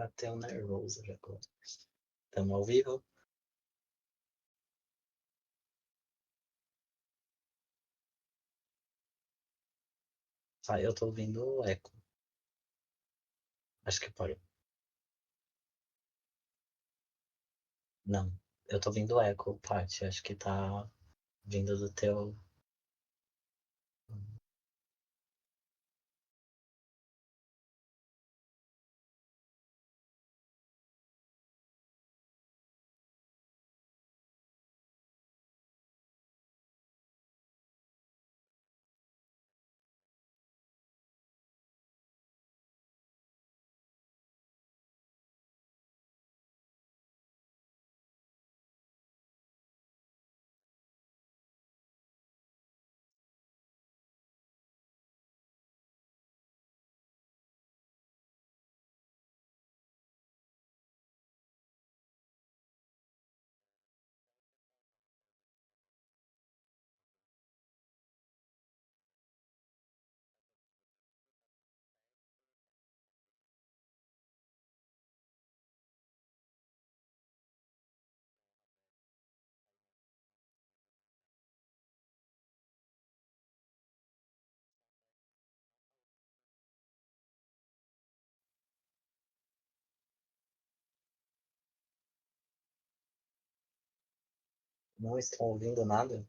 Bateu nervoso já agora. Estamos ao vivo? Ah, eu tô ouvindo o eco. Acho que parou. Não, eu tô ouvindo o eco, Paty. Acho que tá vindo do teu. Não estão ouvindo nada?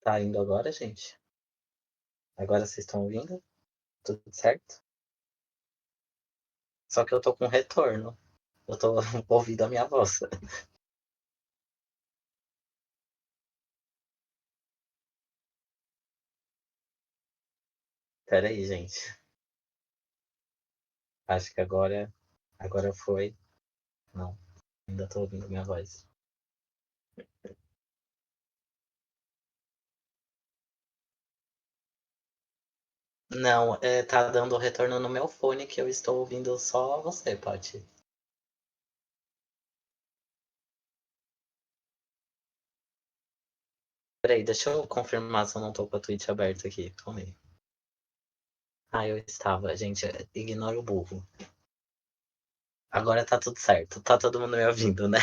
Tá indo agora, gente? Agora vocês estão ouvindo? Tudo certo? Só que eu tô com retorno. Eu tô ouvindo a minha voz. Pera aí, gente. Acho que agora foi. Não, ainda tô ouvindo minha voz. Não, tá dando retorno no meu fone que eu estou ouvindo só você, Paty. Peraí, deixa eu confirmar se eu não tô com a Twitch aberta aqui. Calma aí. Ah, eu estava. Gente, ignora o burro. Agora tá tudo certo. Tá todo mundo me ouvindo, né?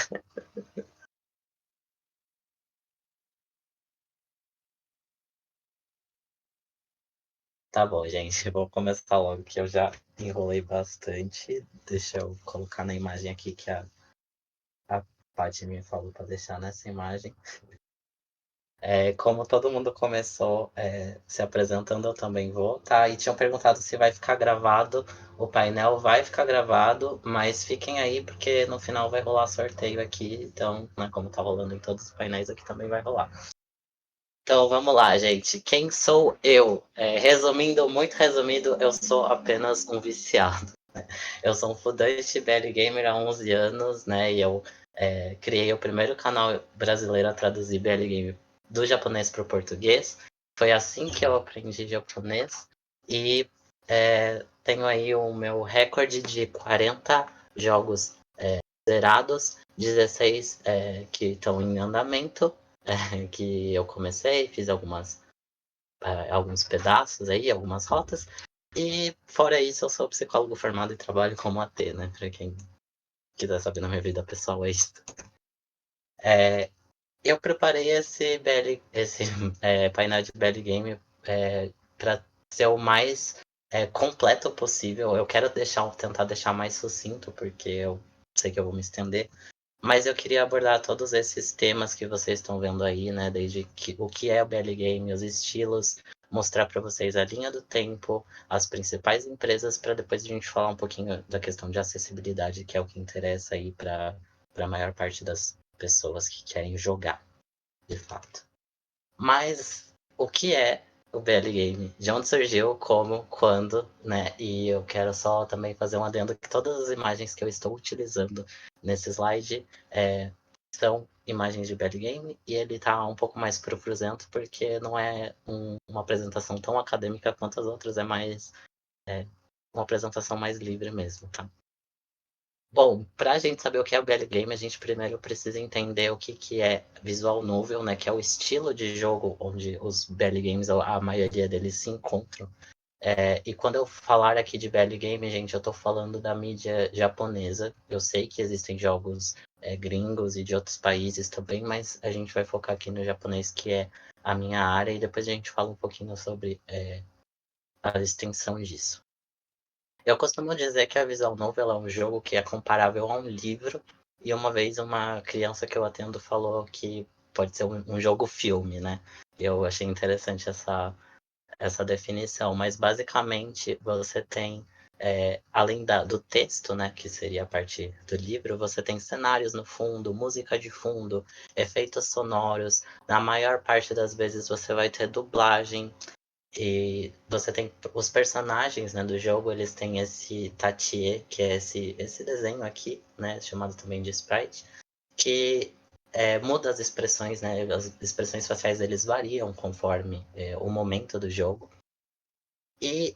Tá bom, gente. Vou começar logo que eu já enrolei bastante. Deixa eu colocar na imagem aqui que a Paty me falou pra deixar nessa imagem. Como todo mundo começou se apresentando, eu também vou, tá? E tinham perguntado se vai ficar gravado. O painel vai ficar gravado, mas fiquem aí porque no final vai rolar sorteio aqui. Então, né, como tá rolando em todos os painéis aqui, também vai rolar. Então vamos lá, gente. Quem sou eu? Resumindo, muito resumido, eu sou apenas um viciado. Eu sou um estudante de BL Gamer há 11 anos, né? E eu criei o primeiro canal brasileiro a traduzir BL Game do japonês para o português. Foi assim que eu aprendi japonês. E tenho aí o meu recorde de 40 jogos zerados, 16 que estão em andamento, que eu comecei, fiz alguns pedaços aí, algumas rotas. E fora isso, eu sou psicólogo formado e trabalho como AT, né? Pra quem quiser saber na minha vida pessoal, é isso. Eu preparei esse painel de BL Game para ser o mais completo possível. Eu quero tentar deixar mais sucinto, porque eu sei que eu vou me estender. Mas eu queria abordar todos esses temas que vocês estão vendo aí, né? Desde o que é o BL Game, os estilos, mostrar para vocês a linha do tempo, as principais empresas, para depois a gente falar um pouquinho da questão de acessibilidade, que é o que interessa aí para a maior parte das pessoas que querem jogar, de fato. Mas o que é o BL Game? De onde surgiu, como, quando, né? E eu quero só também fazer um adendo que todas as imagens que eu estou utilizando nesse slide são imagens de BL Game e ele tá um pouco mais frufruzento porque não é uma apresentação tão acadêmica quanto as outras, é mais uma apresentação mais livre mesmo, tá? Bom, pra gente saber o que é o BL Game, a gente primeiro precisa entender o que é Visual Novel, né? Que é o estilo de jogo onde os BL Games, a maioria deles se encontram. E quando eu falar aqui de BL Game, gente, eu tô falando da mídia japonesa. Eu sei que existem jogos gringos e de outros países também, mas a gente vai focar aqui no japonês, que é a minha área, e depois a gente fala um pouquinho sobre a extensão disso. Eu costumo dizer que a Visual Novel é um jogo que é comparável a um livro, e uma vez uma criança que eu atendo falou que pode ser um jogo-filme, né? Eu achei interessante essa definição, mas basicamente você tem, além do texto, né, que seria a parte do livro, você tem cenários no fundo, música de fundo, efeitos sonoros. Na maior parte das vezes você vai ter dublagem, e você tem os personagens, né, do jogo, eles têm esse tatie, que é esse desenho aqui, né, chamado também de sprite, que muda as expressões, né, as expressões faciais deles variam conforme o momento do jogo. E,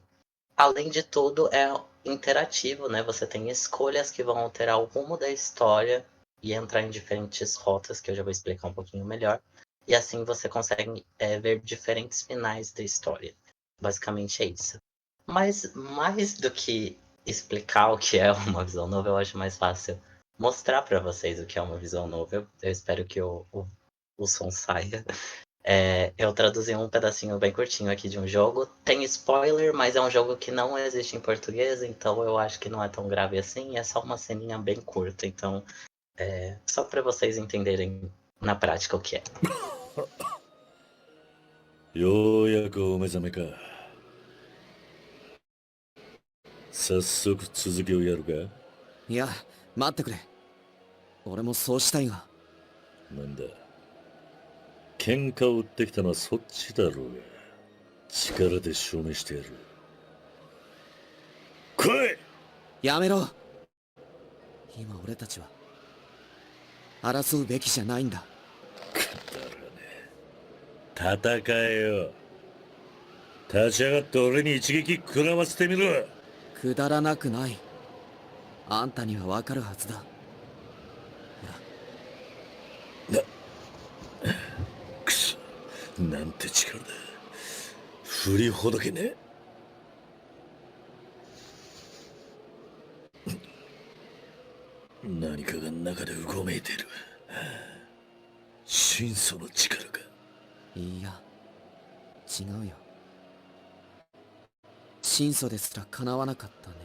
além de tudo, é interativo, né, você tem escolhas que vão alterar o rumo da história e entrar em diferentes rotas, que eu já vou explicar um pouquinho melhor. E assim você consegue ver diferentes finais da história. Basicamente é isso. Mas mais do que explicar o que é uma visão novel, eu acho mais fácil mostrar para vocês o que é uma visão novel. Eu espero que o som saia. Eu traduzi um pedacinho bem curtinho aqui de um jogo. Tem spoiler, mas é um jogo que não existe em português, então eu acho que não é tão grave assim. É só uma ceninha bem curta, então só para vocês entenderem na prática o que é. ようやくお目覚めか。早速続きをやるか。いや、待ってくれ。俺もそうしたいが。なんだ。喧嘩を売ってきたのはそっちだろうが。力で証明してやる。来い。やめろ。今俺たちは争うべきじゃないんだ。戦えよ。立ち上がって俺に一撃食らわせてみろ。くだらなくない。あんたにはわかるはずだ。くそ、なんて力だ。振りほどけね。何かが中でうごめいている。真祖の力か。いや、違うよ。真祖ですら叶わなかった願い。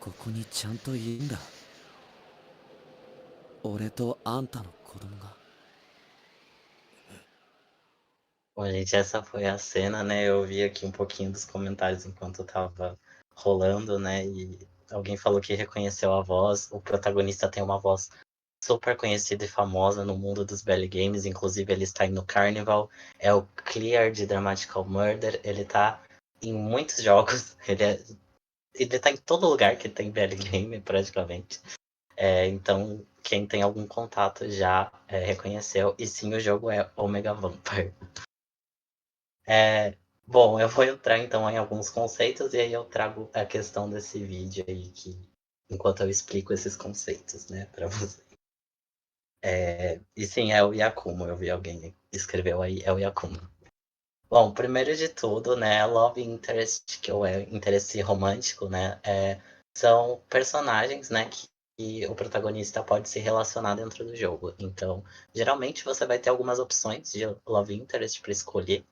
ここにちゃんと言うんだ。俺とあんたの子供が。Bom, gente, essa foi a cena, né? Eu vi aqui um pouquinho dos comentários enquanto tava rolando, né? E alguém falou que reconheceu a voz. O protagonista tem uma voz super conhecida e famosa no mundo dos BL Games, inclusive ele está aí no Carnival. É o Clear de Dramatical Murder. Ele tá em muitos jogos. Ele tá em todo lugar que tem BL Game, praticamente. Então, quem tem algum contato já reconheceu. E sim, o jogo é Omega Vampire. Bom, eu vou entrar então em alguns conceitos e aí eu trago a questão desse vídeo aí enquanto eu explico esses conceitos, né, para você. E sim, é o Yakumo, eu vi alguém escreveu aí, é o Yakumo. Bom, primeiro de tudo, né, Love Interest, que é interesse romântico, né, são personagens, né, que o protagonista pode se relacionar dentro do jogo. Então, geralmente você vai ter algumas opções de Love Interest para escolher,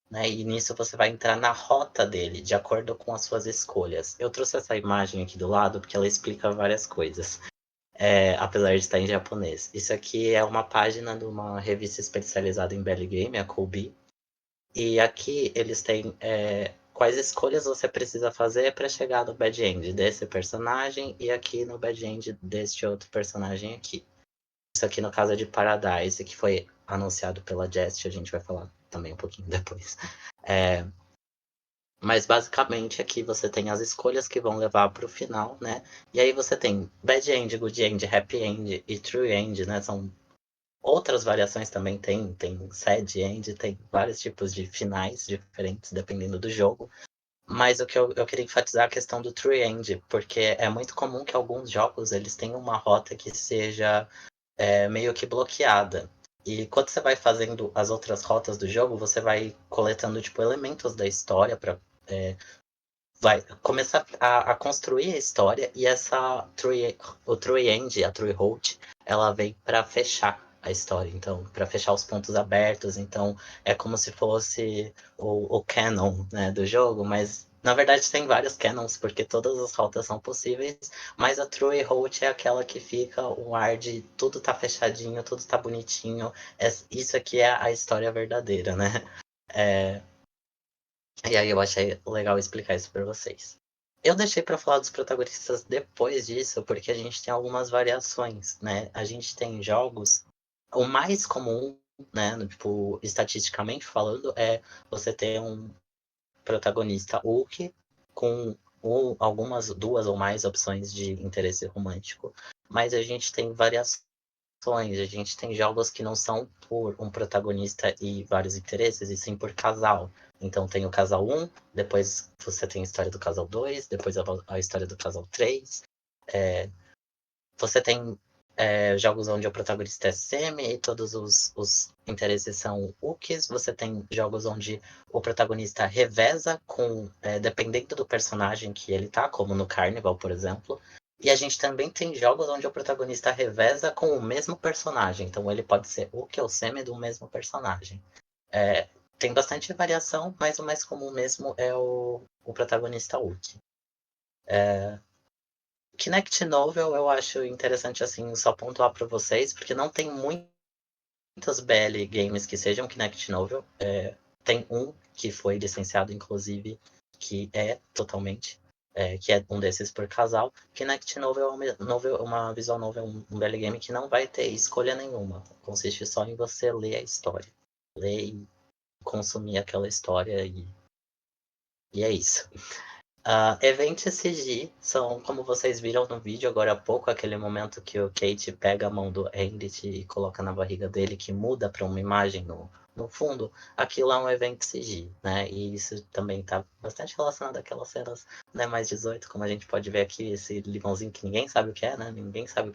né? E nisso você vai entrar na rota dele, de acordo com as suas escolhas. Eu trouxe essa imagem aqui do lado porque ela explica várias coisas, apesar de estar em japonês. Isso aqui é uma página de uma revista especializada em BL Game, a Kobe. E aqui eles têm quais escolhas você precisa fazer para chegar no bad end desse personagem e aqui no bad end deste outro personagem aqui. Isso aqui no caso é de Paradise, que foi anunciado pela Jest, a gente vai falar também um pouquinho depois. Mas basicamente aqui você tem as escolhas que vão levar para o final, né? E aí você tem bad end, good end, happy end e true end, né? São outras variações também, tem sad end, tem vários tipos de finais diferentes dependendo do jogo. Mas o que eu queria enfatizar é a questão do True End, porque é muito comum que alguns jogos eles tenham uma rota que seja meio que bloqueada. E quando você vai fazendo as outras rotas do jogo, você vai coletando tipo elementos da história para vai começar a construir a história, e o True End, a True Hold, ela vem para fechar a história, então, para fechar os pontos abertos, então é como se fosse o canon, né, do jogo, mas na verdade tem vários canons, porque todas as rotas são possíveis, mas a True Hold é aquela que fica um ar de tudo tá fechadinho, tudo tá bonitinho, isso aqui é a história verdadeira, né? É, e aí eu achei legal explicar isso para vocês. Eu deixei para falar dos protagonistas depois disso, porque a gente tem algumas variações, né? A gente tem jogos, o mais comum, né, tipo, estatisticamente falando, é você ter um protagonista Hulk com algumas duas ou mais opções de interesse romântico. Mas a gente tem variações, a gente tem jogos que não são por um protagonista e vários interesses, e sim por casal. Então tem o casal 1, depois você tem a história do casal 2, depois a história do casal 3. Você tem jogos onde o protagonista é semi e todos os interesses são hooks. Você tem jogos onde o protagonista reveza com dependendo do personagem que ele tá, como no Carnival, por exemplo. E a gente também tem jogos onde o protagonista reveza com o mesmo personagem. Então ele pode ser hook ou semi do mesmo personagem. Tem bastante variação, mas o mais comum mesmo é o protagonista hook. Kinect Novel eu acho interessante, assim, só pontuar para vocês, porque não tem muitos BL games que sejam Kinect Novel. Tem um que foi licenciado, inclusive, que é totalmente, que é um desses por casal. Kinect Novel é uma visual novel, um BL game que não vai ter escolha nenhuma. Consiste só em você ler a história. Ler e consumir aquela história e é isso. Eventos CG são, como vocês viram no vídeo agora há pouco, aquele momento que o Kate pega a mão do Hendrit e coloca na barriga dele, que muda para uma imagem no fundo. Aquilo é um evento CG, né? E isso também está bastante relacionado àquelas cenas, né, mais 18, como a gente pode ver aqui, esse limãozinho que ninguém sabe o que é, né? Ninguém sabe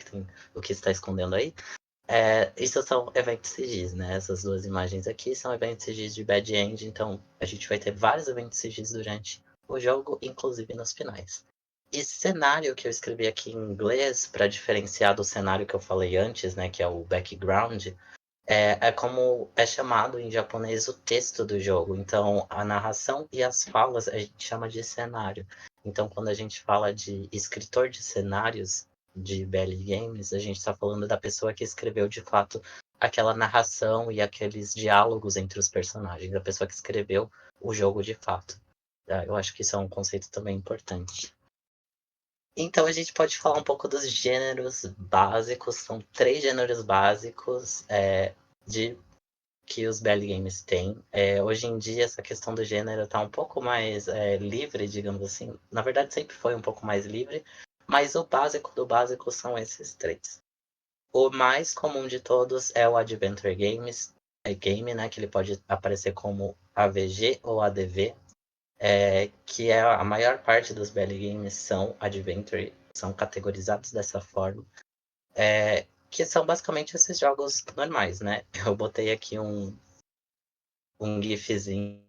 o que está escondendo aí. Isso são eventos CGs, né? Essas duas imagens aqui são eventos CGs de Bad End, então a gente vai ter vários eventos CGs durante o jogo, inclusive nos finais. E cenário que eu escrevi aqui em inglês, para diferenciar do cenário que eu falei antes, né, que é o background, é como é chamado em japonês o texto do jogo. Então, a narração e as falas a gente chama de cenário. Então, quando a gente fala de escritor de cenários de BL Games, a gente está falando da pessoa que escreveu de fato aquela narração e aqueles diálogos entre os personagens, a pessoa que escreveu o jogo de fato. Eu acho que isso é um conceito também importante. Então a gente pode falar um pouco dos gêneros básicos. São 3 gêneros básicos de que os BL Games têm. Hoje em dia essa questão do gênero está um pouco mais livre, digamos assim. Na verdade sempre foi um pouco mais livre, mas o básico do básico são esses 3. O mais comum de todos é o Adventure Game, né, que ele pode aparecer como AVG ou ADV, que é a maior parte dos BL Games são Adventure, são categorizados dessa forma, que são basicamente esses jogos normais, né? Eu botei aqui um gifzinho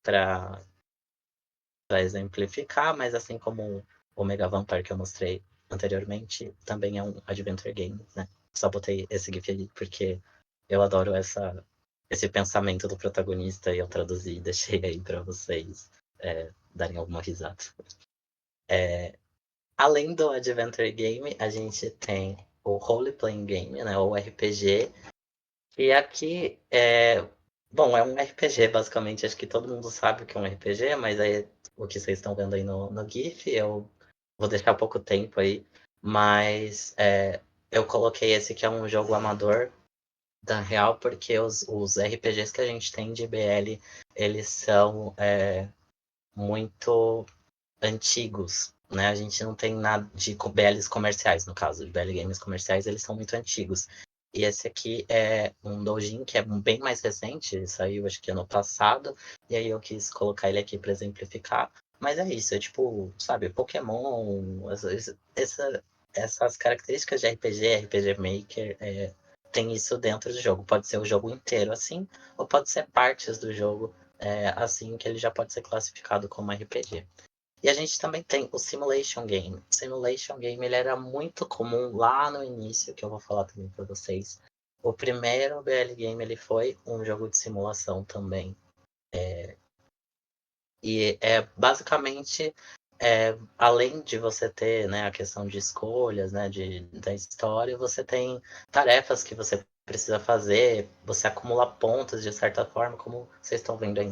para exemplificar, mas assim como o Mega Vampire que eu mostrei anteriormente, também é um Adventure Game, né? Só botei esse gif ali porque eu adoro esse pensamento do protagonista e eu traduzi e deixei aí para vocês darem alguma risada. Além do Adventure Game, a gente tem o Role Playing Game, né, ou RPG, e aqui bom, é um RPG basicamente, acho que todo mundo sabe o que é um RPG, mas aí o que vocês estão vendo aí no GIF, eu vou deixar pouco tempo aí, mas eu coloquei esse que é um jogo amador da real, porque os RPGs que a gente tem de BL, eles são muito antigos, né? A gente não tem nada de BLs comerciais, no caso, de BL Games comerciais, eles são muito antigos. E esse aqui é um doujin que é bem mais recente, saiu acho que ano passado, e aí eu quis colocar ele aqui para exemplificar. Mas é isso, é tipo, sabe, Pokémon, essas características de RPG, RPG Maker, tem isso dentro do jogo. Pode ser o jogo inteiro assim, ou pode ser partes do jogo assim, que ele já pode ser classificado como RPG. E a gente também tem o Simulation Game. O Simulation Game ele era muito comum lá no início, que eu vou falar também para vocês. O primeiro BL Game ele foi um jogo de simulação também. E basicamente, além de você ter, né, a questão de escolhas, né, da história, você tem tarefas que você precisa fazer, você acumula pontos de certa forma, como vocês estão vendo aí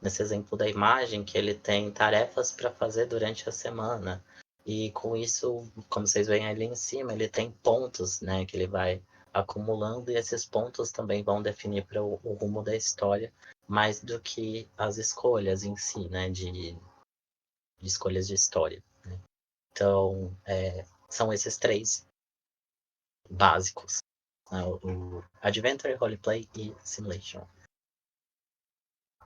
nesse exemplo da imagem, que ele tem tarefas para fazer durante a semana. E com isso, como vocês veem ali em cima, ele tem pontos, né, que ele vai acumulando, e esses pontos também vão definir para o rumo da história mais do que as escolhas em si, né, de escolhas de história. Né? Então, são esses três básicos, né, o Adventure, Roleplay e Simulation.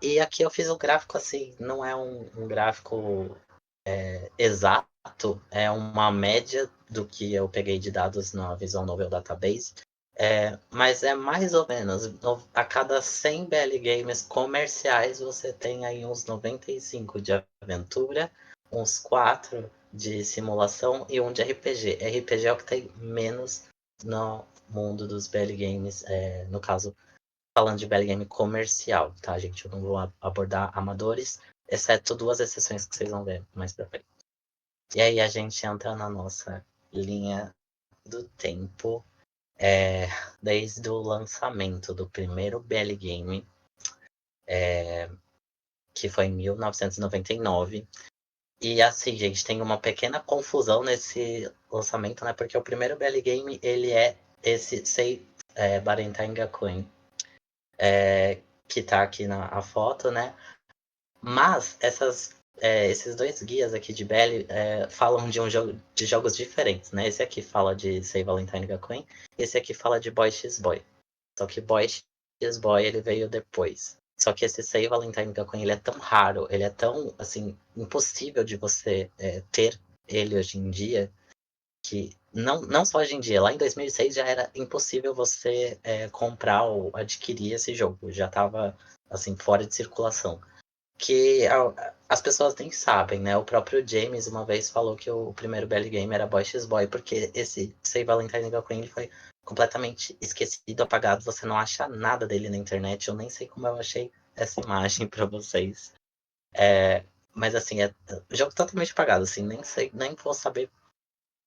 E aqui eu fiz um gráfico assim, não é um gráfico exato, é uma média do que eu peguei de dados na Visual Novel Database, mas é mais ou menos, a cada 100 BL Games comerciais, você tem aí uns 95 de aventura, uns 4 de simulação e um de RPG. RPG é o que tem menos no mundo dos BL Games, no caso, falando de BL Game comercial, tá, gente? Eu não vou abordar amadores, exceto duas exceções que vocês vão ver mais pra frente. E aí a gente entra na nossa linha do tempo, desde o lançamento do primeiro BL Game, que foi em 1999. E assim, gente, tem uma pequena confusão nesse lançamento, né? Porque o primeiro BL Game, ele é esse Sei Barentain Gakuen, que tá aqui na foto, né? Mas esses dois guias aqui de BL falam de jogos diferentes, né? Esse aqui fala de Sei Valentine Gakuen, esse aqui fala de Boy X Boy. Só que Boy X Boy ele veio depois. Só que esse Sei Valentine Gakuen ele é tão raro, ele é tão assim impossível de você ter ele hoje em dia, que não só hoje em dia, lá em 2006 já era impossível você comprar ou adquirir esse jogo, já estava assim fora de circulação. Que as pessoas nem sabem, né? O próprio James uma vez falou que o primeiro BL Game era Boy X Boy, porque esse Sei Valentine Gakuen ele foi completamente esquecido, apagado, você não acha nada dele na internet, eu nem sei como eu achei essa imagem pra vocês. Mas assim, é um jogo totalmente apagado, assim, nem sei, nem vou saber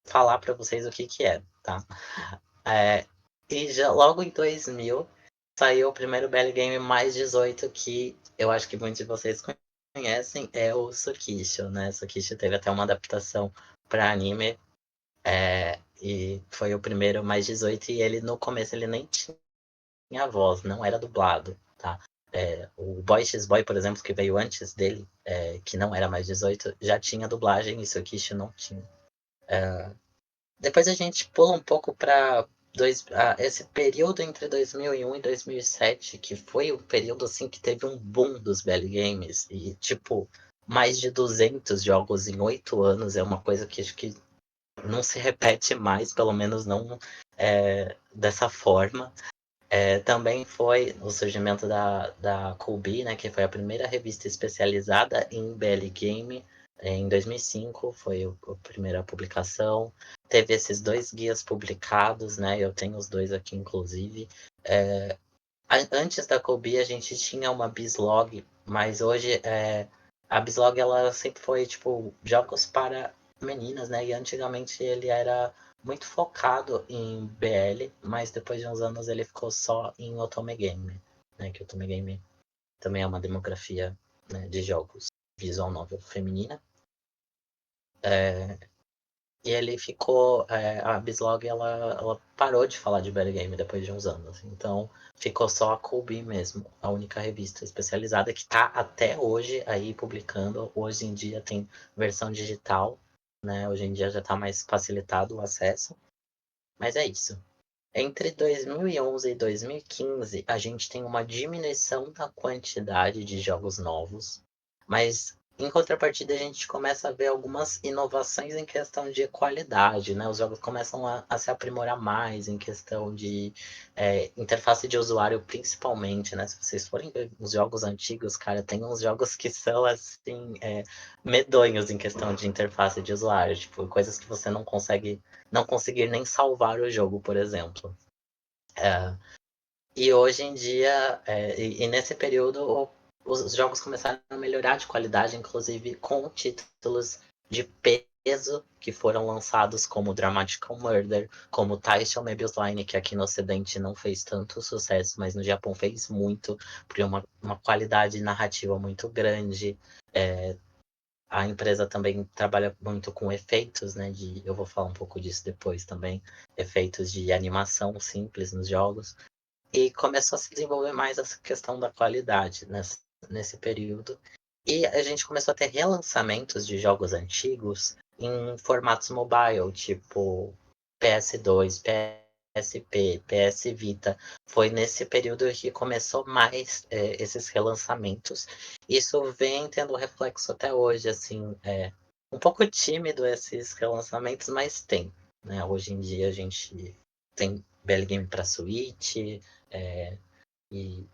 falar pra vocês o que que é, tá? E já logo em 2000 saiu o primeiro BL Game mais 18 que eu acho que muitos de vocês conhecem, é o Tsukisho, né? Tsukisho teve até uma adaptação para anime, e foi o primeiro mais 18 e ele no começo ele nem tinha voz, não era dublado, tá? O Boy X Boy, por exemplo, que veio antes dele, que não era mais 18, já tinha dublagem e Tsukisho não tinha. Depois a gente pula um pouco para esse período entre 2001 e 2007, que foi o período assim que teve um boom dos BL Games. E, tipo, mais de 200 jogos em 8 anos é uma coisa que acho que não se repete mais, pelo menos não dessa forma. Também foi o surgimento da Kobe, né, que foi a primeira revista especializada em BL Game. Em 2005 foi a primeira publicação. Teve esses dois guias publicados, né? Eu tenho os dois aqui, inclusive. Antes da Kobe a gente tinha uma Bizlog, mas hoje a Bizlog ela sempre foi tipo jogos para meninas, né? E antigamente ele era muito focado em BL, mas depois de uns anos ele ficou só em Otome Game, né? Que Otome Game também é uma demografia, né, de jogos visual novel feminina. E ele ficou. A Bizlog ela parou de falar de BL Game depois de uns anos. Então ficou só a Kobe mesmo, a única revista especializada que está até hoje aí publicando. Hoje em dia tem versão digital, né? Hoje em dia já está mais facilitado o acesso. Mas é isso. Entre 2011 e 2015, a gente tem uma diminuição da quantidade de jogos novos, mas em contrapartida a gente começa a ver algumas inovações em questão de qualidade, né? Os jogos começam a se aprimorar mais em questão de interface de usuário, principalmente, né? Se vocês forem ver os jogos antigos, cara, tem uns jogos que são assim medonhos em questão de interface de usuário, tipo coisas que você não conseguir nem salvar o jogo, por exemplo. E hoje em dia, e nesse período, os jogos começaram a melhorar de qualidade, inclusive com títulos de peso que foram lançados, como Dramatical Murder, como Taisho Mebius Line, que aqui no Ocidente não fez tanto sucesso, mas no Japão fez muito, por uma qualidade narrativa muito grande. A empresa também trabalha muito com efeitos, né? Eu vou falar um pouco disso depois também. Efeitos de animação simples nos jogos. E começou a se desenvolver mais essa questão da qualidade nesse período. E a gente começou a ter relançamentos de jogos antigos em formatos mobile, tipo PS2, PSP, PS Vita. Foi nesse período que começou mais esses relançamentos. Isso vem tendo reflexo até hoje, assim, um pouco tímido esses relançamentos, mas tem. Né? Hoje em dia a gente tem BL Game para Switch, e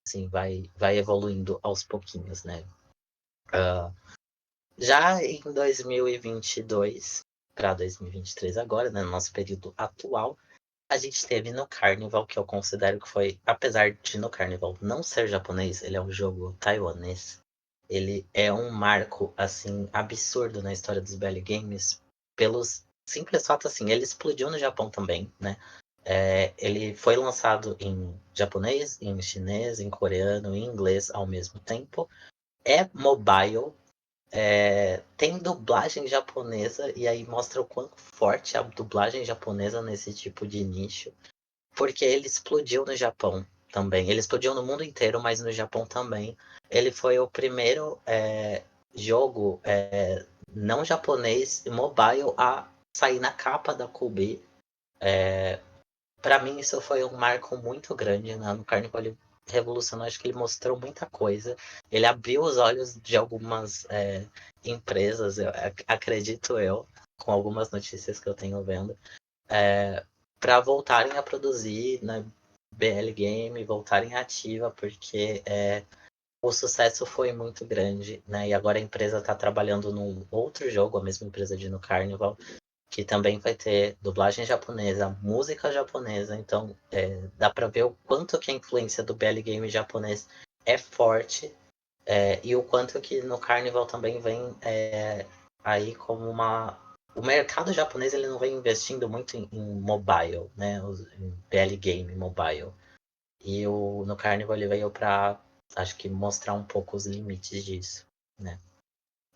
assim, vai evoluindo aos pouquinhos, né? Já em 2022 para 2023 agora, né, no nosso período atual, a gente teve no Carnival, que eu considero que foi, apesar de no Carnival não ser japonês, ele é um jogo taiwanês. Ele é um marco, assim, absurdo na história dos BL Games, pelos simples fatos, assim, ele explodiu no Japão também, né? Ele foi lançado em japonês, em chinês, em coreano e em inglês ao mesmo tempo. É mobile, tem dublagem japonesa, e aí mostra o quão forte é a dublagem japonesa nesse tipo de nicho, porque ele explodiu no Japão também. Ele explodiu no mundo inteiro, mas no Japão também. Ele foi o primeiro jogo não japonês mobile a sair na capa da Kobe. Para mim isso foi um marco muito grande, né? No Carnival ele revolucionou, acho que ele mostrou muita coisa. Ele abriu os olhos de algumas empresas, acredito eu, com algumas notícias que eu tenho vendo, para voltarem a produzir, né, BL Game, voltarem ativa, porque o sucesso foi muito grande, né? E agora a empresa está trabalhando num outro jogo, a mesma empresa de No Carnival, que também vai ter dublagem japonesa, música japonesa, então dá para ver o quanto que a influência do BL Game japonês é forte, e o quanto que no Carnival também vem aí como o mercado japonês ele não vem investindo muito em mobile, né, em BL Game mobile, e no Carnival ele veio para, acho que, mostrar um pouco os limites disso, né.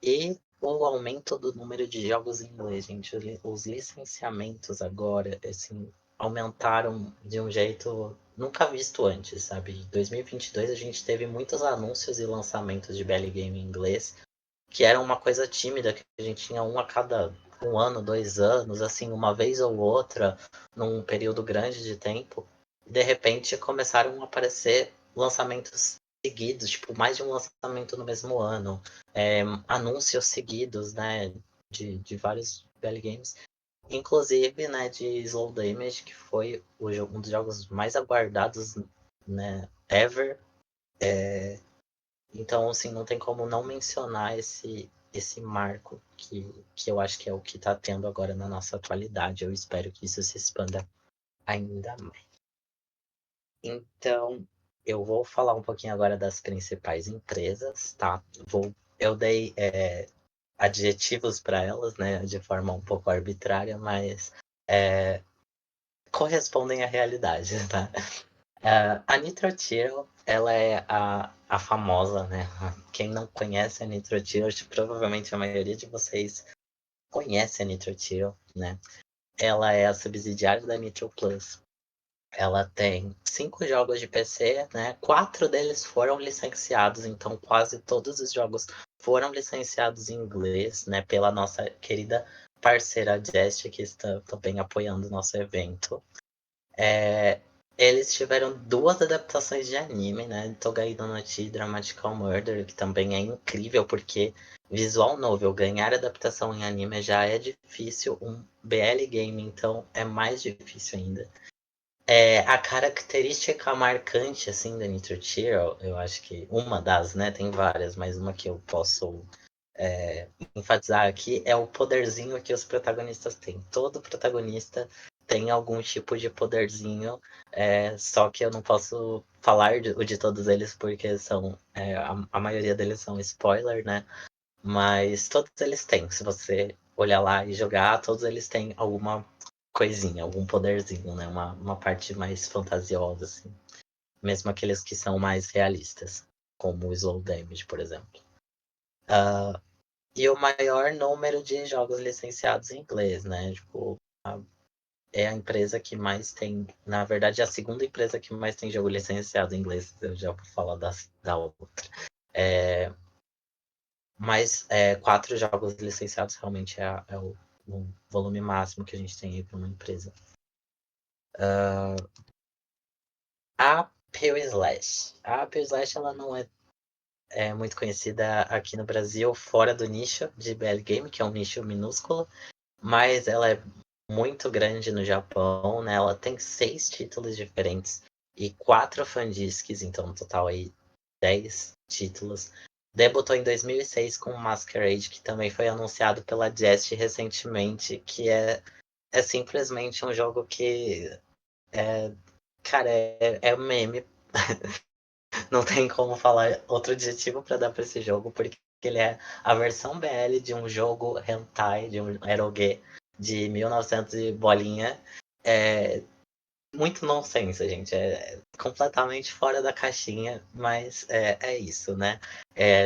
E o aumento do número de jogos em inglês, gente. Os licenciamentos agora, assim, aumentaram de um jeito nunca visto antes, sabe? Em 2022 a gente teve muitos anúncios e lançamentos de BL Game em inglês, que era uma coisa tímida, que a gente tinha um a cada 1 ano, 2 anos, assim, uma vez ou outra, num período grande de tempo. E de repente começaram a aparecer lançamentos seguidos, tipo, mais de um lançamento no mesmo ano, anúncios seguidos, né, de vários BL Games, inclusive, né, de Slow Damage, que foi um dos jogos mais aguardados, né, ever. Então, assim, não tem como não mencionar esse marco que eu acho que é o que está tendo agora na nossa atualidade. Eu espero que isso se expanda ainda mais. Então, eu vou falar um pouquinho agora das principais empresas, tá? Eu dei adjetivos para elas, né, de forma um pouco arbitrária, mas correspondem à realidade, tá? A Nitro Tiro, ela é a famosa, né? Quem não conhece a Nitro Tiro, provavelmente a maioria de vocês conhece a Nitro Tiro, né? Ela é a subsidiária da Nitro Plus. Ela tem 5 jogos de PC, né? 4 deles foram licenciados, então quase todos os jogos foram licenciados em inglês, né? Pela nossa querida parceira Jest, que está também apoiando o nosso evento. É, eles tiveram 2 adaptações de anime, né? Togai no Nochi Dramatical Murder, que também é incrível, porque visual novel, ganhar adaptação em anime já é difícil, um BL game, então é mais difícil ainda. A característica marcante, assim, da Nitro Tier, eu acho que uma das, né? Tem várias, mas uma que eu posso enfatizar aqui é o poderzinho que os protagonistas têm. Todo protagonista tem algum tipo de poderzinho, só que eu não posso falar de todos eles porque são a maioria deles são spoiler, né? Mas todos eles têm. Se você olhar lá e jogar, todos eles têm alguma coisinha, algum poderzinho, né? Uma parte mais fantasiosa, assim. Mesmo aqueles que são mais realistas, como o Slow Damage, por exemplo. E o maior número de jogos licenciados em inglês, né? Tipo, é a empresa que mais tem. Na verdade, é a segunda empresa que mais tem jogo licenciado em inglês. Eu já vou falar da outra. Mas 4 jogos licenciados realmente é o volume máximo que a gente tem aí para uma empresa. A Pale Slash. A Pale Slash ela não é muito conhecida aqui no Brasil, fora do nicho de BL Game, que é um nicho minúsculo. Mas ela é muito grande no Japão, né? Ela tem 6 títulos diferentes e 4 fandisques, então no total aí 10 títulos. Debutou em 2006 com Masquerade, que também foi anunciado pela Jest recentemente, que é simplesmente um jogo que cara, é meme. Não tem como falar outro adjetivo para dar para esse jogo, porque ele é a versão BL de um jogo hentai, de um eroge de 1900 e bolinha. É muito nonsense, gente. É completamente fora da caixinha, mas é isso, né?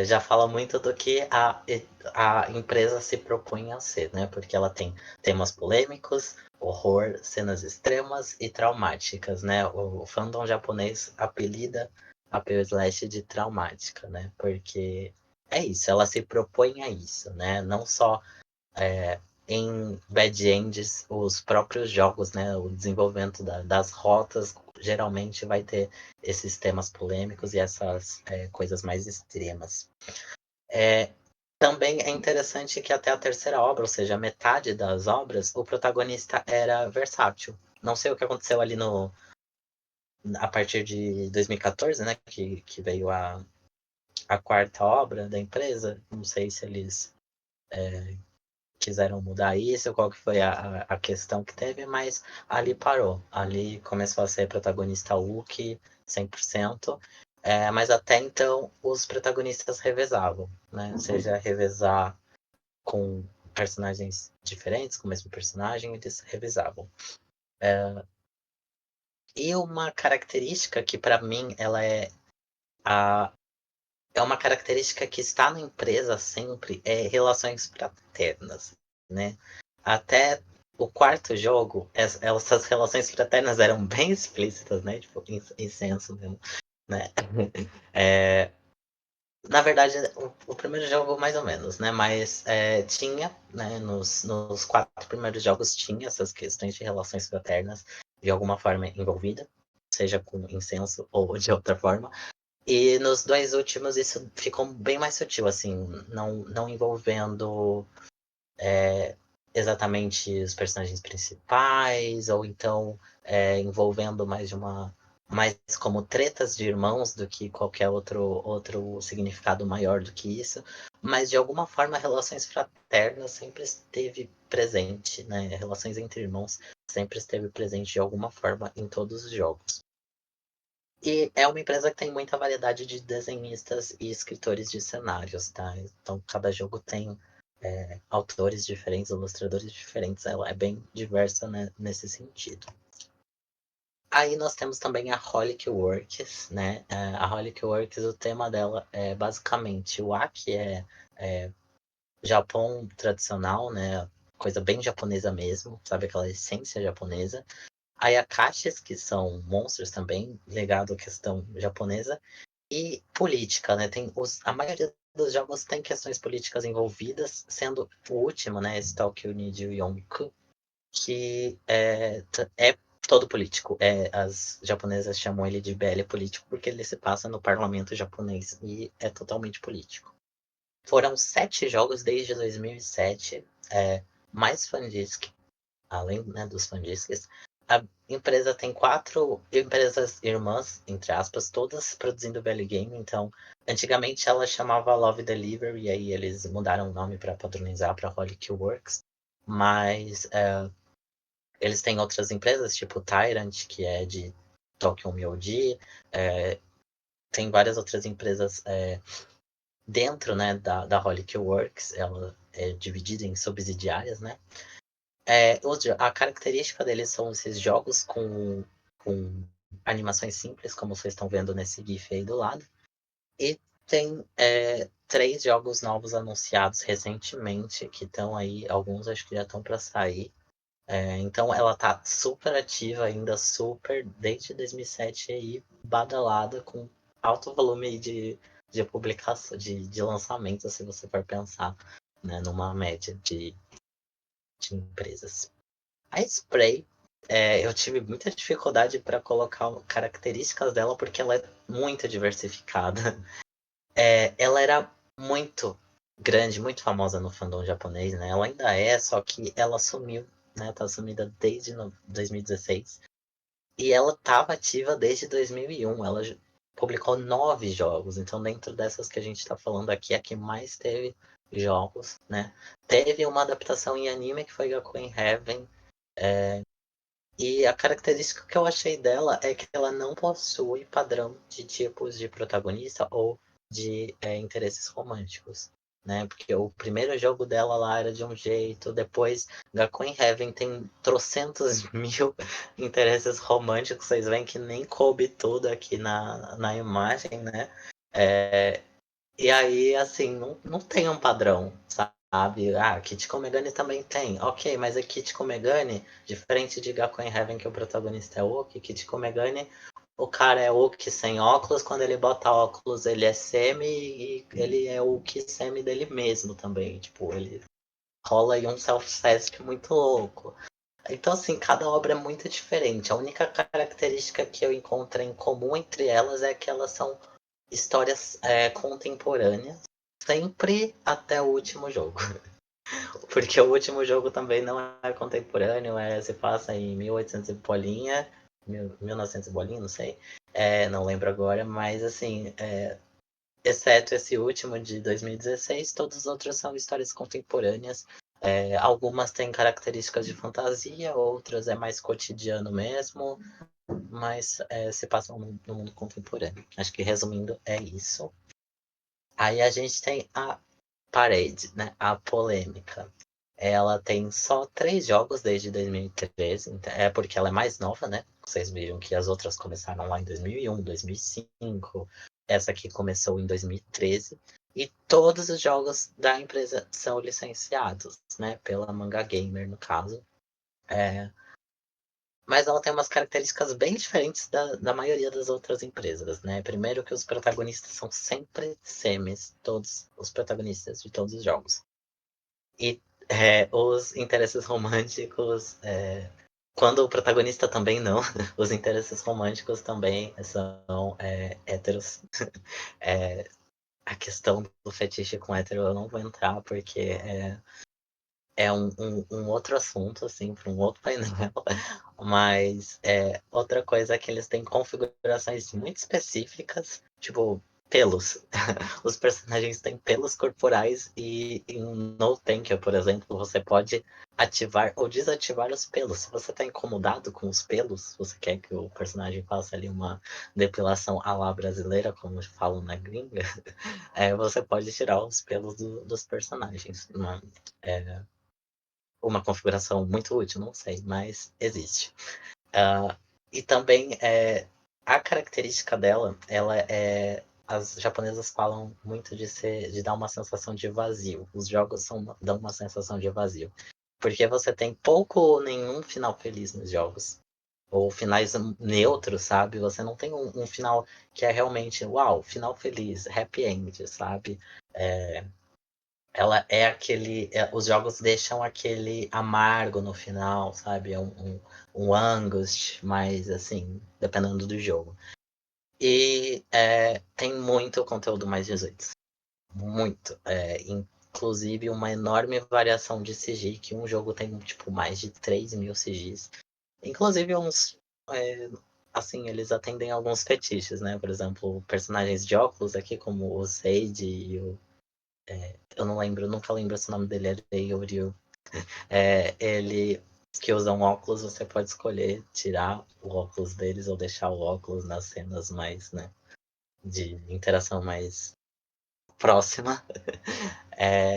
Já fala muito do que a empresa se propõe a ser, né? Porque ela tem temas polêmicos, horror, cenas extremas e traumáticas, né? O fandom japonês apelida a Pale Slash de traumática, né? Porque é isso, ela se propõe a isso, né? Não só em Bad Ends, os próprios jogos, né, o desenvolvimento das rotas, geralmente vai ter esses temas polêmicos e essas coisas mais extremas. Também é interessante que até a terceira obra, ou seja, a metade das obras, o protagonista era versátil. Não sei o que aconteceu ali a partir de 2014, né, que veio a quarta obra da empresa. Não sei se eles quiseram mudar isso, qual que foi a questão que teve, mas ali parou. Ali começou a ser protagonista Uki 100%, mas até então os protagonistas revezavam, né? Seja revezar com personagens diferentes, com o mesmo personagem, eles revezavam. E uma característica que para mim ela é uma característica que está na empresa sempre, é relações fraternas, né? Até o quarto jogo, essas relações fraternas eram bem explícitas, né? Tipo, incenso mesmo, né? Na verdade, o primeiro jogo mais ou menos, né? Mas tinha, né? Nos 4 primeiros jogos tinha essas questões de relações fraternas de alguma forma envolvida, seja com incenso ou de outra forma. E nos 2 últimos isso ficou bem mais sutil, assim, não envolvendo exatamente os personagens principais, ou então envolvendo mais como tretas de irmãos do que qualquer outro significado maior do que isso. Mas de alguma forma relações fraternas sempre esteve presente, né? Relações entre irmãos sempre esteve presente de alguma forma em todos os jogos. E é uma empresa que tem muita variedade de desenhistas e escritores de cenários, tá? Então cada jogo tem autores diferentes, ilustradores diferentes. Ela é bem diversa, né, nesse sentido. Aí nós temos também a Holic Works, né? A Holic Works, o tema dela é basicamente o Aki é Japão tradicional, né? Coisa bem japonesa mesmo, sabe? Aquela essência japonesa. Ayakashis, que são monstros também, ligado à questão japonesa, e política, né? A maioria dos jogos tem questões políticas envolvidas, sendo o último, né? Esse Tokyo Niju Yonku, que é todo político. As japonesas chamam ele de BL político porque ele se passa no parlamento japonês e é totalmente político. Foram 7 jogos desde 2007, mais fandisk, além, né, dos fandisks. A empresa tem 4 empresas irmãs, entre aspas, todas produzindo BL Game. Então, antigamente ela chamava Love Delivery, e aí eles mudaram o nome para padronizar para Holy Kill Works. Mas eles têm outras empresas, tipo Tyrant, que é de Tokyo MyoD. Tem várias outras empresas dentro, né, da Holy Kill Works. Ela é dividida em subsidiárias, né? A característica deles são esses jogos com animações simples, como vocês estão vendo nesse GIF aí do lado. E tem 3 jogos novos anunciados recentemente, que estão aí, alguns acho que já estão para sair. Então ela tá super ativa ainda, super, desde 2007 aí, badalada, com alto volume de publicação, de lançamento, se você for pensar, né, numa média de empresas. A Spray, eu tive muita dificuldade para colocar características dela, porque ela é muito diversificada. Ela era muito grande, muito famosa no fandom japonês, né? Ela ainda é, só que ela sumiu, né? Tá sumida desde 2016. E ela estava ativa desde 2001. Ela publicou 9 jogos. Então, dentro dessas que a gente está falando aqui, a que mais teve jogos, né? Teve uma adaptação em anime, que foi Gakuen Heaven. E a característica que eu achei dela é que ela não possui padrão de tipos de protagonista ou de interesses românticos, né? Porque o primeiro jogo dela lá era de um jeito, depois Gakuen Heaven tem trocentos mil interesses românticos, vocês veem que nem coube tudo aqui na imagem, né? E aí, assim, não tem um padrão, sabe? Ah, Kitiko Megane também tem. Ok, mas a Kitiko Megane, diferente de Gakuen Heaven, que o protagonista é Oki, Kitiko Megane, o cara é Oki sem óculos, quando ele bota óculos ele é semi, e ele é o Oki semi dele mesmo também. Tipo, ele rola aí um self-test muito louco. Então, assim, cada obra é muito diferente. A única característica que eu encontrei em comum entre elas é que elas são histórias contemporâneas, sempre até o último jogo. Porque o último jogo também não é contemporâneo, se passa em 1800 e bolinha, 1900 e bolinha, não sei, não lembro agora, mas assim, exceto esse último de 2016, todos os outros são histórias contemporâneas. Algumas têm características de fantasia, outras é mais cotidiano mesmo, mas se passam no mundo contemporâneo. Acho que resumindo, é isso. Aí a gente tem a parede, né? A polêmica. Ela tem só 3 jogos desde 2013, é porque ela é mais nova, né? Vocês viram que as outras começaram lá em 2001, 2005. Essa aqui começou em 2013. E todos os jogos da empresa são licenciados, né? Pela Manga Gamer, no caso. Mas ela tem umas características bem diferentes da maioria das outras empresas, né? Primeiro que os protagonistas são sempre semis, todos os protagonistas de todos os jogos. E os interesses românticos, quando o protagonista também não, os interesses românticos também são héteros. A questão do fetiche com hétero eu não vou entrar, porque é um outro assunto, assim, para um outro painel. Mas outra coisa é que eles têm configurações muito específicas, tipo pelos. Os personagens têm pelos corporais e em No Tanker, por exemplo, você pode ativar ou desativar os pelos. Se você está incomodado com os pelos, você quer que o personagem faça ali uma depilação à la brasileira, como falam na gringa, você pode tirar os pelos dos personagens. Uma configuração muito útil, não sei, mas existe. E também a característica dela, as japonesas falam muito de dar uma sensação de vazio. Os jogos dão uma sensação de vazio. Porque você tem pouco ou nenhum final feliz nos jogos. Ou finais neutros, sabe? Você não tem um final que é realmente, uau, final feliz, happy end, sabe? ela é aquele. Os jogos deixam aquele amargo no final, sabe? É um angust, mas assim, dependendo do jogo. E tem muito conteúdo mais 18. Muito. Inclusive uma enorme variação de CG, que um jogo tem tipo mais de 3.000 CGs. Inclusive uns. é, assim, eles atendem alguns fetiches, né? Por exemplo, personagens de óculos aqui, como o Sage e o. Eu não lembro, nunca lembro se o nome dele é Ryu. Ele que usam óculos, você pode escolher tirar o óculos deles ou deixar o óculos nas cenas mais, né? De interação mais próxima.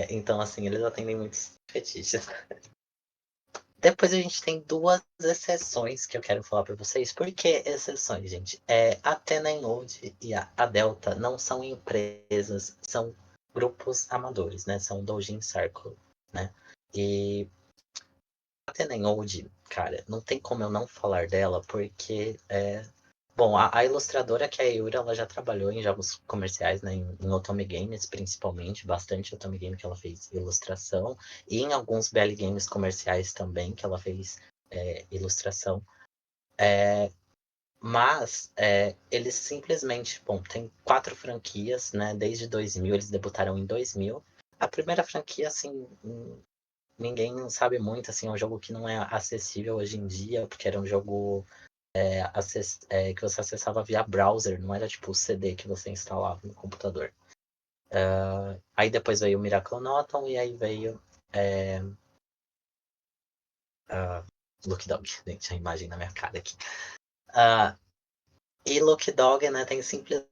Então, assim, eles atendem muitos fetiches. Depois a gente tem duas exceções que eu quero falar para vocês. Por que exceções, gente? A Tenenode e a Delta não são empresas, são grupos amadores, né? São Doujin Circle, né? E a Tenenode, cara, não tem como eu não falar dela, porque bom, a ilustradora que é a Yuri, ela já trabalhou em jogos comerciais, né, em Otome Games, principalmente, bastante Otome Game que ela fez ilustração, e em alguns BL Games comerciais também, que ela fez ilustração. Mas eles simplesmente, bom, tem 4 franquias, né, desde 2000, eles debutaram em 2000. A primeira franquia, assim, ninguém sabe muito, assim, é um jogo que não é acessível hoje em dia, porque era um jogo que você acessava via browser, não era tipo o CD que você instalava no computador. Aí depois veio o Miracle Noton e aí veio Look Dog. Gente, a imagem na minha cara aqui. E Look Dog, né, tem simplesmente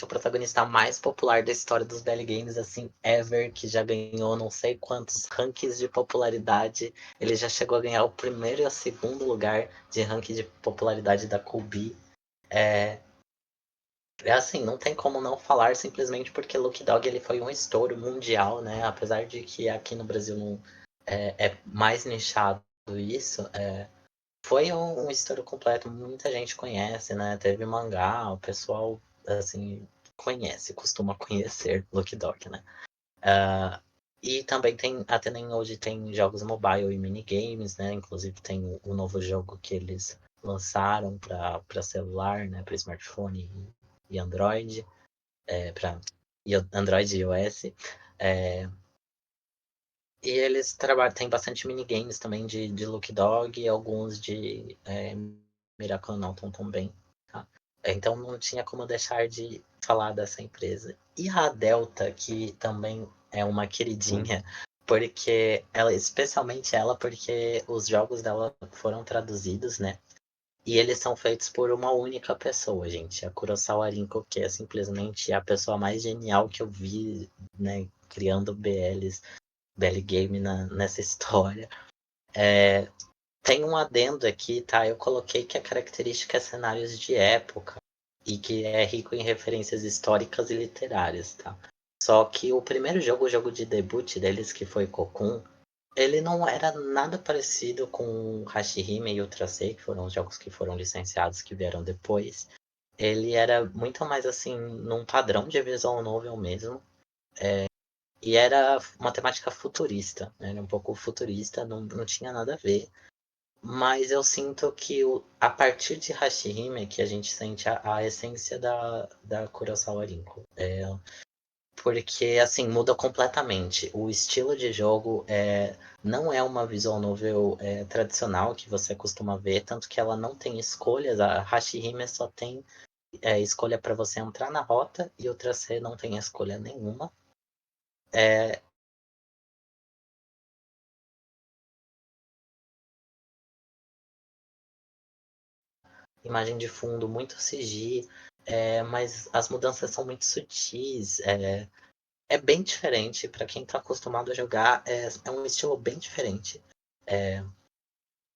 o protagonista mais popular da história dos BL Games, assim, ever, que já ganhou não sei quantos rankings de popularidade. Ele já chegou a ganhar o primeiro e o segundo lugar de ranking de popularidade da Kobe. Assim, não tem como não falar simplesmente porque Look Dog ele foi um estouro mundial, né? Apesar de que aqui no Brasil não é mais nichado isso, foi um estouro completo. Muita gente conhece, né? Teve mangá, o pessoal assim conhece, costuma conhecer Look Dog, né? E também tem, até nem hoje tem jogos mobile e minigames, né? Inclusive tem o novo jogo que eles lançaram para celular, né? Para smartphone e Android, para Android e iOS. E eles trabalham, tem bastante minigames também de Look Dog e alguns de Miracle Naughton também. Tá? Então não tinha como deixar de falar dessa empresa. E a Delta, que também é uma queridinha, porque ela, especialmente ela, porque os jogos dela foram traduzidos, né? E eles são feitos por uma única pessoa, gente. A Kurosawa Rinko, que é simplesmente a pessoa mais genial que eu vi, né? Criando BL Game nessa história. Tem um adendo aqui, tá? Eu coloquei que a característica é cenários de época e que é rico em referências históricas e literárias, tá? Só que o primeiro jogo, o jogo de debut deles, que foi Cocoon, ele não era nada parecido com Hashihime e Ultra Sei, que foram os jogos que foram licenciados que vieram depois. Ele era muito mais assim, num padrão de visual novel mesmo. E era uma temática futurista, né? Era um pouco futurista, não tinha nada a ver. Mas eu sinto que a partir de Hashihime que a gente sente a essência da Kurosawa Rinko. Porque, assim, muda completamente. O estilo de jogo não é uma visual novel tradicional que você costuma ver, tanto que ela não tem escolhas. A Hashihime só tem escolha para você entrar na rota e o C não tem escolha nenhuma. Imagem de fundo, muito CG, mas as mudanças são muito sutis. É bem diferente para quem está acostumado a jogar. É um estilo bem diferente.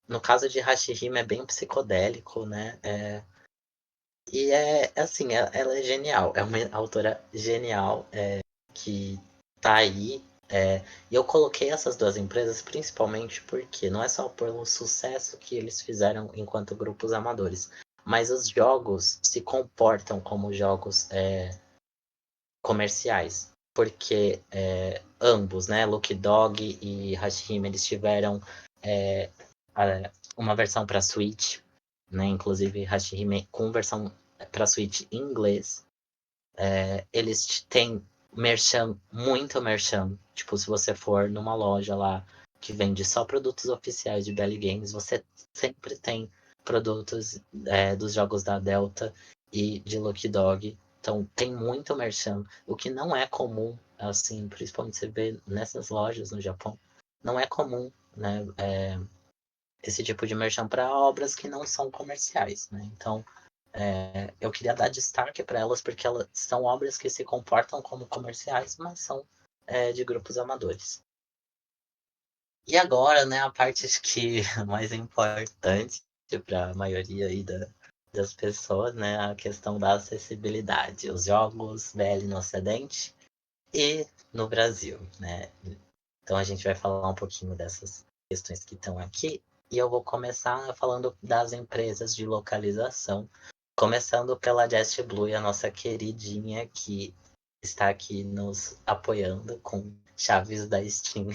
No caso de Hashihime é bem psicodélico, né? E assim, ela é genial. É uma autora genial que tá aí. E eu coloquei essas duas empresas principalmente porque não é só pelo sucesso que eles fizeram enquanto grupos amadores, mas os jogos se comportam como jogos comerciais. porque ambos, né, Lucky Dog e Hashime, eles tiveram uma versão para Switch, né, inclusive Hashime com versão para Switch em inglês. Eles têm merchan, muito merchan. Tipo, se você for numa loja lá que vende só produtos oficiais de Belly Games, você sempre tem produtos dos jogos da Delta e de Lucky Dog. Então tem muito merchan, o que não é comum, assim, principalmente você vê nessas lojas no Japão, não é comum, né, esse tipo de merchan para obras que não são comerciais, né? Então eu queria dar destaque para elas porque elas são obras que se comportam como comerciais, mas são de grupos amadores. E agora, né, a parte acho que mais importante para a maioria aí das pessoas, né, a questão da acessibilidade. Os jogos BL no Ocidente e no Brasil, né? Então a gente vai falar um pouquinho dessas questões que estão aqui. E eu vou começar falando das empresas de localização, começando pela Just Blue, a nossa queridinha que está aqui nos apoiando com chaves da Steam.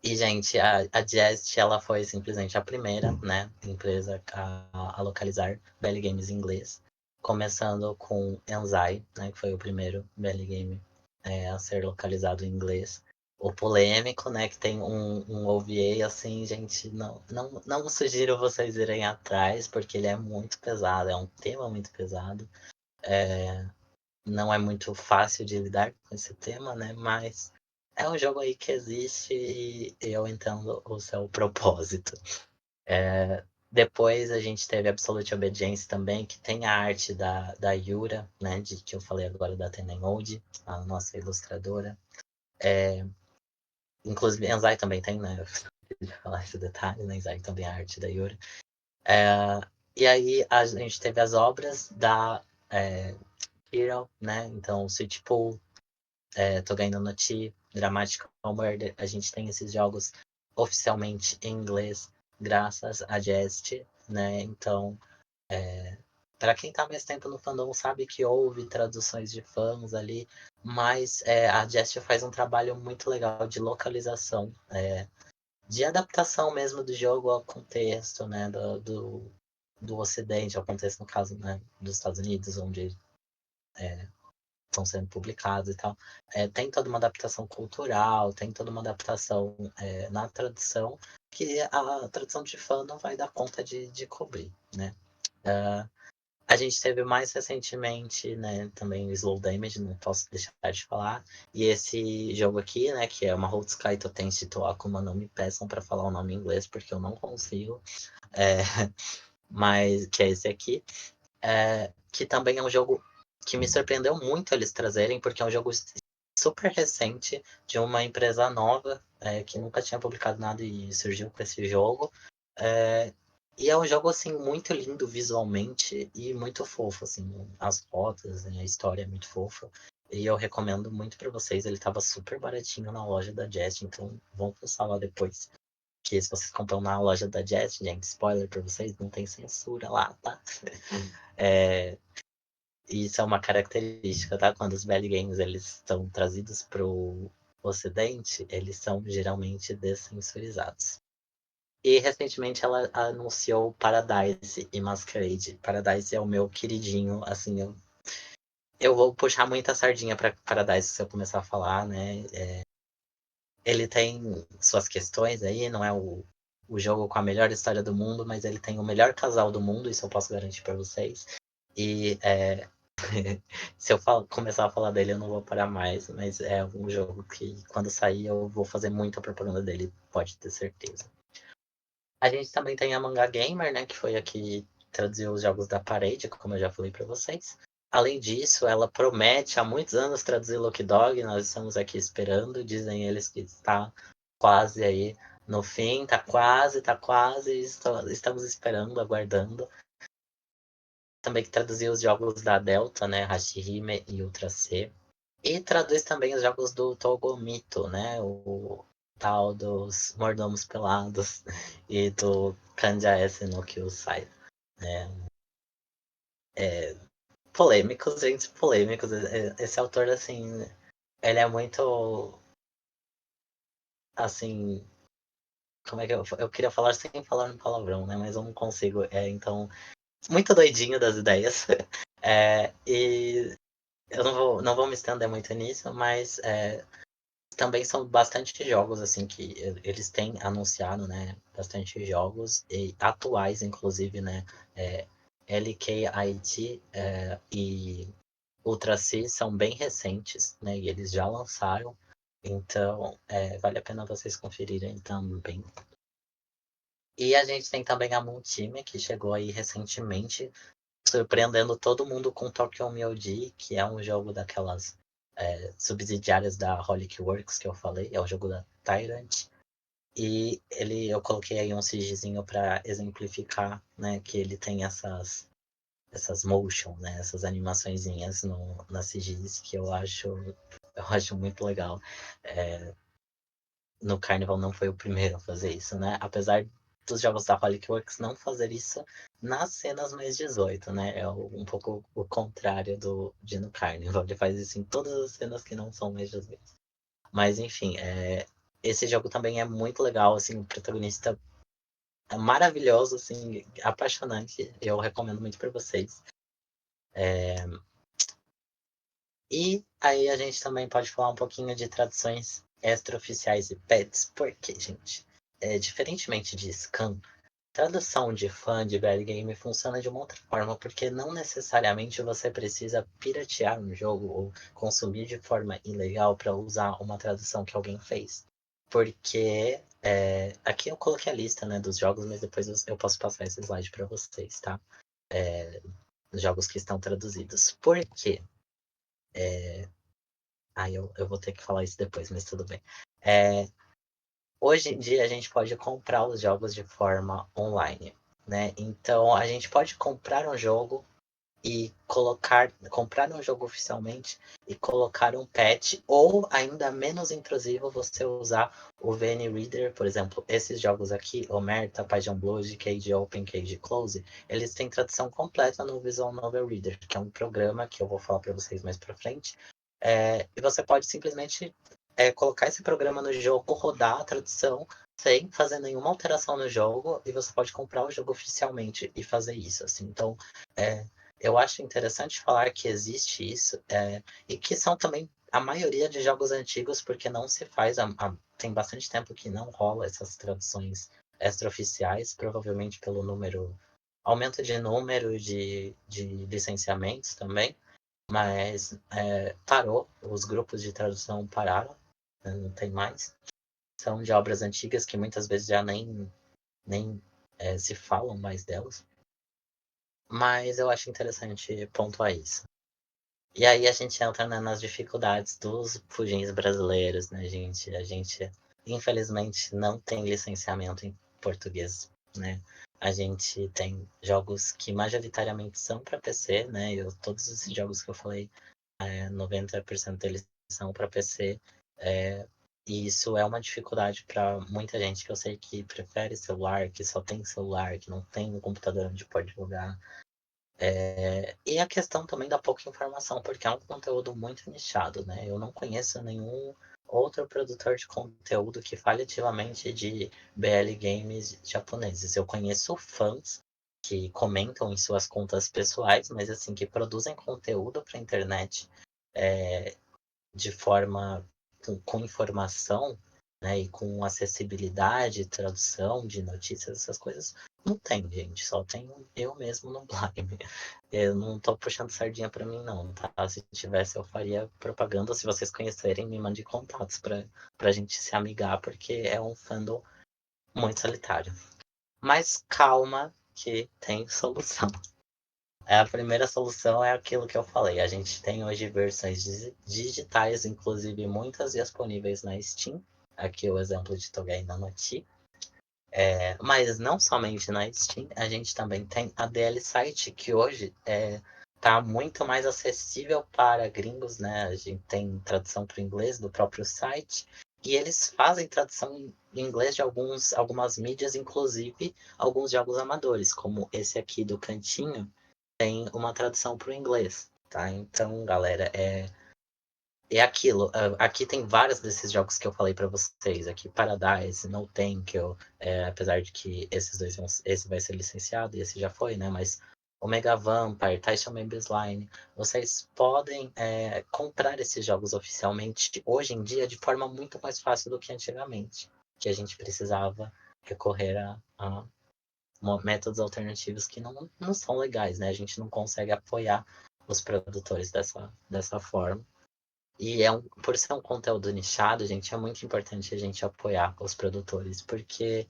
E, gente, a Jest, ela foi simplesmente a primeira, né, empresa a localizar BL Games em inglês, começando com Enzai, né, que foi o primeiro BL Game a ser localizado em inglês. O polêmico, né, que tem um OVA, assim, gente, não sugiro vocês irem atrás, porque ele é muito pesado, é um tema muito pesado. Não é muito fácil de lidar com esse tema, né, mas é um jogo aí que existe e eu entendo o seu propósito. Depois a gente teve Absolute Obedience também, que tem a arte da Yura, né, que eu falei agora da Tenen Old, a nossa ilustradora. Inclusive, Enzai também tem, né? Eu esqueci de falar esse detalhe, né? Enzai também é a arte da Yura. E aí a gente teve as obras da Hero, né? Então, Sweet Pool, Togaino no Chi, Dramatic Murder, a gente tem esses jogos oficialmente em inglês, graças a Jest, né? Então, para quem tá mais tempo no fandom sabe que houve traduções de fãs ali, mas a Jest faz um trabalho muito legal de localização, de adaptação mesmo do jogo ao contexto, né, do Ocidente, ao contexto, no caso, né, dos Estados Unidos, onde estão sendo publicados e tal. Tem toda uma adaptação cultural, tem toda uma adaptação na tradução, que a tradução de fã não vai dar conta de cobrir, né. A gente teve mais recentemente, né, também o Slow Damage, não posso deixar de falar. E esse jogo aqui, né, que é uma Hotsukai Totenshi to Akuma, não me peçam para falar o nome em inglês, porque eu não consigo. Mas que é esse aqui. Que também é um jogo que me surpreendeu muito eles trazerem, porque é um jogo super recente, de uma empresa nova, que nunca tinha publicado nada e surgiu com esse jogo. E é um jogo, assim, muito lindo visualmente e muito fofo, assim, as fotos, a história é muito fofa. E eu recomendo muito pra vocês, ele tava super baratinho na loja da Jest, então vão fuçar lá depois. Que se vocês compram na loja da Jest, gente, spoiler pra vocês, não tem censura lá, tá? Isso é uma característica, tá? Quando os BL Games eles estão trazidos pro Ocidente, eles são geralmente descensurizados. E recentemente ela anunciou Paradise e Masquerade. Paradise é o meu queridinho, assim, eu vou puxar muita sardinha pra Paradise se eu começar a falar, né? Ele tem suas questões aí, não é o jogo com a melhor história do mundo, mas ele tem o melhor casal do mundo, isso eu posso garantir pra vocês. E se eu começar a falar dele, eu não vou parar mais, mas é um jogo que quando sair eu vou fazer muita propaganda dele, pode ter certeza. A gente também tem a Manga Gamer, né, que foi a que traduziu os jogos da Parade, como eu já falei para vocês. Além disso, ela promete há muitos anos traduzir Lucky Dog, nós estamos aqui esperando, dizem eles que está quase aí no fim, tá quase, estamos esperando, aguardando. Também que traduziu os jogos da Delta, né, Hashihime e Ultra C. E traduz também os jogos do Togomito, né, o tal dos mordomos pelados e do Kanja S no Kyusai, né. polêmicos, gente, polêmicos. Esse autor, assim, ele é muito, assim, como é que eu queria falar sem falar um palavrão, né, mas eu não consigo, então, muito doidinho das ideias. E eu não vou me estender muito nisso, mas também são bastante jogos, assim, que eles têm anunciado, né, bastante jogos, e atuais, inclusive, né, LKIT e Ultra C são bem recentes, né, e eles já lançaram, então vale a pena vocês conferirem também. E a gente tem também a Moon-Time, que chegou aí recentemente, surpreendendo todo mundo com Tokyo MLG, que é um jogo daquelas subsidiárias da Holic Works que eu falei, é o jogo da Tyrant. E eu coloquei aí um CGzinho para exemplificar, né, que ele tem essas motion, né, essas animaçõezinhas nas CGs que eu acho muito legal. No Carnival não foi o primeiro a fazer isso, né? Apesar dos jogos da Holic não fazer isso nas cenas mais 18, né? É um pouco o contrário de no Carnival. Ele faz isso em todas as cenas que não são mais 18. Mas enfim, esse jogo também é muito legal, assim, o protagonista é maravilhoso, assim, apaixonante. Eu recomendo muito para vocês. E aí a gente também pode falar um pouquinho de traduções extraoficiais e pets, porque, gente, diferentemente de Scan, tradução de fã de BL Game funciona de uma outra forma, porque não necessariamente você precisa piratear um jogo ou consumir de forma ilegal para usar uma tradução que alguém fez. Porque aqui eu coloquei a lista, né, dos jogos, mas depois eu posso passar esse slide para vocês, tá? Os jogos que estão traduzidos. Por quê? Eu vou ter que falar isso depois, mas tudo bem. Hoje em dia a gente pode comprar os jogos de forma online, né? Então a gente pode comprar um jogo e comprar um jogo oficialmente e colocar um patch, ou ainda menos intrusivo, você usar o VN Reader, por exemplo, esses jogos aqui, Omerta, Paixão Blood, Cage Open, Cage Close, eles têm tradução completa no Visual Novel Reader, que é um programa que eu vou falar para vocês mais para frente. E você pode simplesmente colocar esse programa no jogo, rodar a tradução sem fazer nenhuma alteração no jogo, e você pode comprar o jogo oficialmente e fazer isso. Assim. Então, eu acho interessante falar que existe isso, e que são também a maioria de jogos antigos, porque não se faz, tem bastante tempo que não rola essas traduções extraoficiais, provavelmente pelo aumento de número de licenciamentos também. Mas parou, os grupos de tradução pararam, né, não tem mais. São de obras antigas que muitas vezes já nem se falam mais delas. Mas eu acho interessante pontuar isso. E aí a gente entra, né, nas dificuldades dos fujins brasileiros, né, gente? A gente, infelizmente, não tem licenciamento em português, né? A gente tem jogos que majoritariamente são para PC, né? Todos esses jogos que eu falei 90% deles são para PC. E isso é uma dificuldade para muita gente que eu sei que prefere celular, que só tem celular, que não tem um computador onde pode jogar. E a questão também da pouca informação, porque é um conteúdo muito nichado, né? Eu não conheço nenhum outro produtor de conteúdo que fale ativamente de BL games japoneses. Eu conheço fãs que comentam em suas contas pessoais, mas assim, que produzem conteúdo para internet de forma com informação, né, e com acessibilidade, tradução de notícias, essas coisas, não tem, gente. Só tem eu mesmo no Blime. Eu não tô puxando sardinha pra mim, não, tá? Se tivesse, eu faria propaganda. Se vocês conhecerem, me mande contatos pra gente se amigar, porque é um fandom muito solitário. Mas calma, que tem solução. A primeira solução é aquilo que eu falei. A gente tem hoje versões digitais, inclusive muitas disponíveis na Steam. Aqui o exemplo de Togai no Noti. Mas não somente na Steam, a gente também tem a DL Site, que hoje está muito mais acessível para gringos, né? A gente tem tradução para o inglês do próprio site, e eles fazem tradução em inglês de algumas mídias, inclusive alguns jogos amadores, como esse aqui do Cantinho, tem uma tradução para o inglês, tá? Então, galera, é aquilo. Aqui tem vários desses jogos que eu falei para vocês. Aqui, Paradise, No Thank You, apesar de que esses dois esse vai ser licenciado e esse já foi, né? Mas Omega Vampire, Taisha Members Line, vocês podem comprar esses jogos oficialmente hoje em dia de forma muito mais fácil do que antigamente, que a gente precisava recorrer a métodos alternativos que não são legais, né? A gente não consegue apoiar os produtores dessa forma. E por ser um conteúdo nichado, gente, é muito importante a gente apoiar os produtores, porque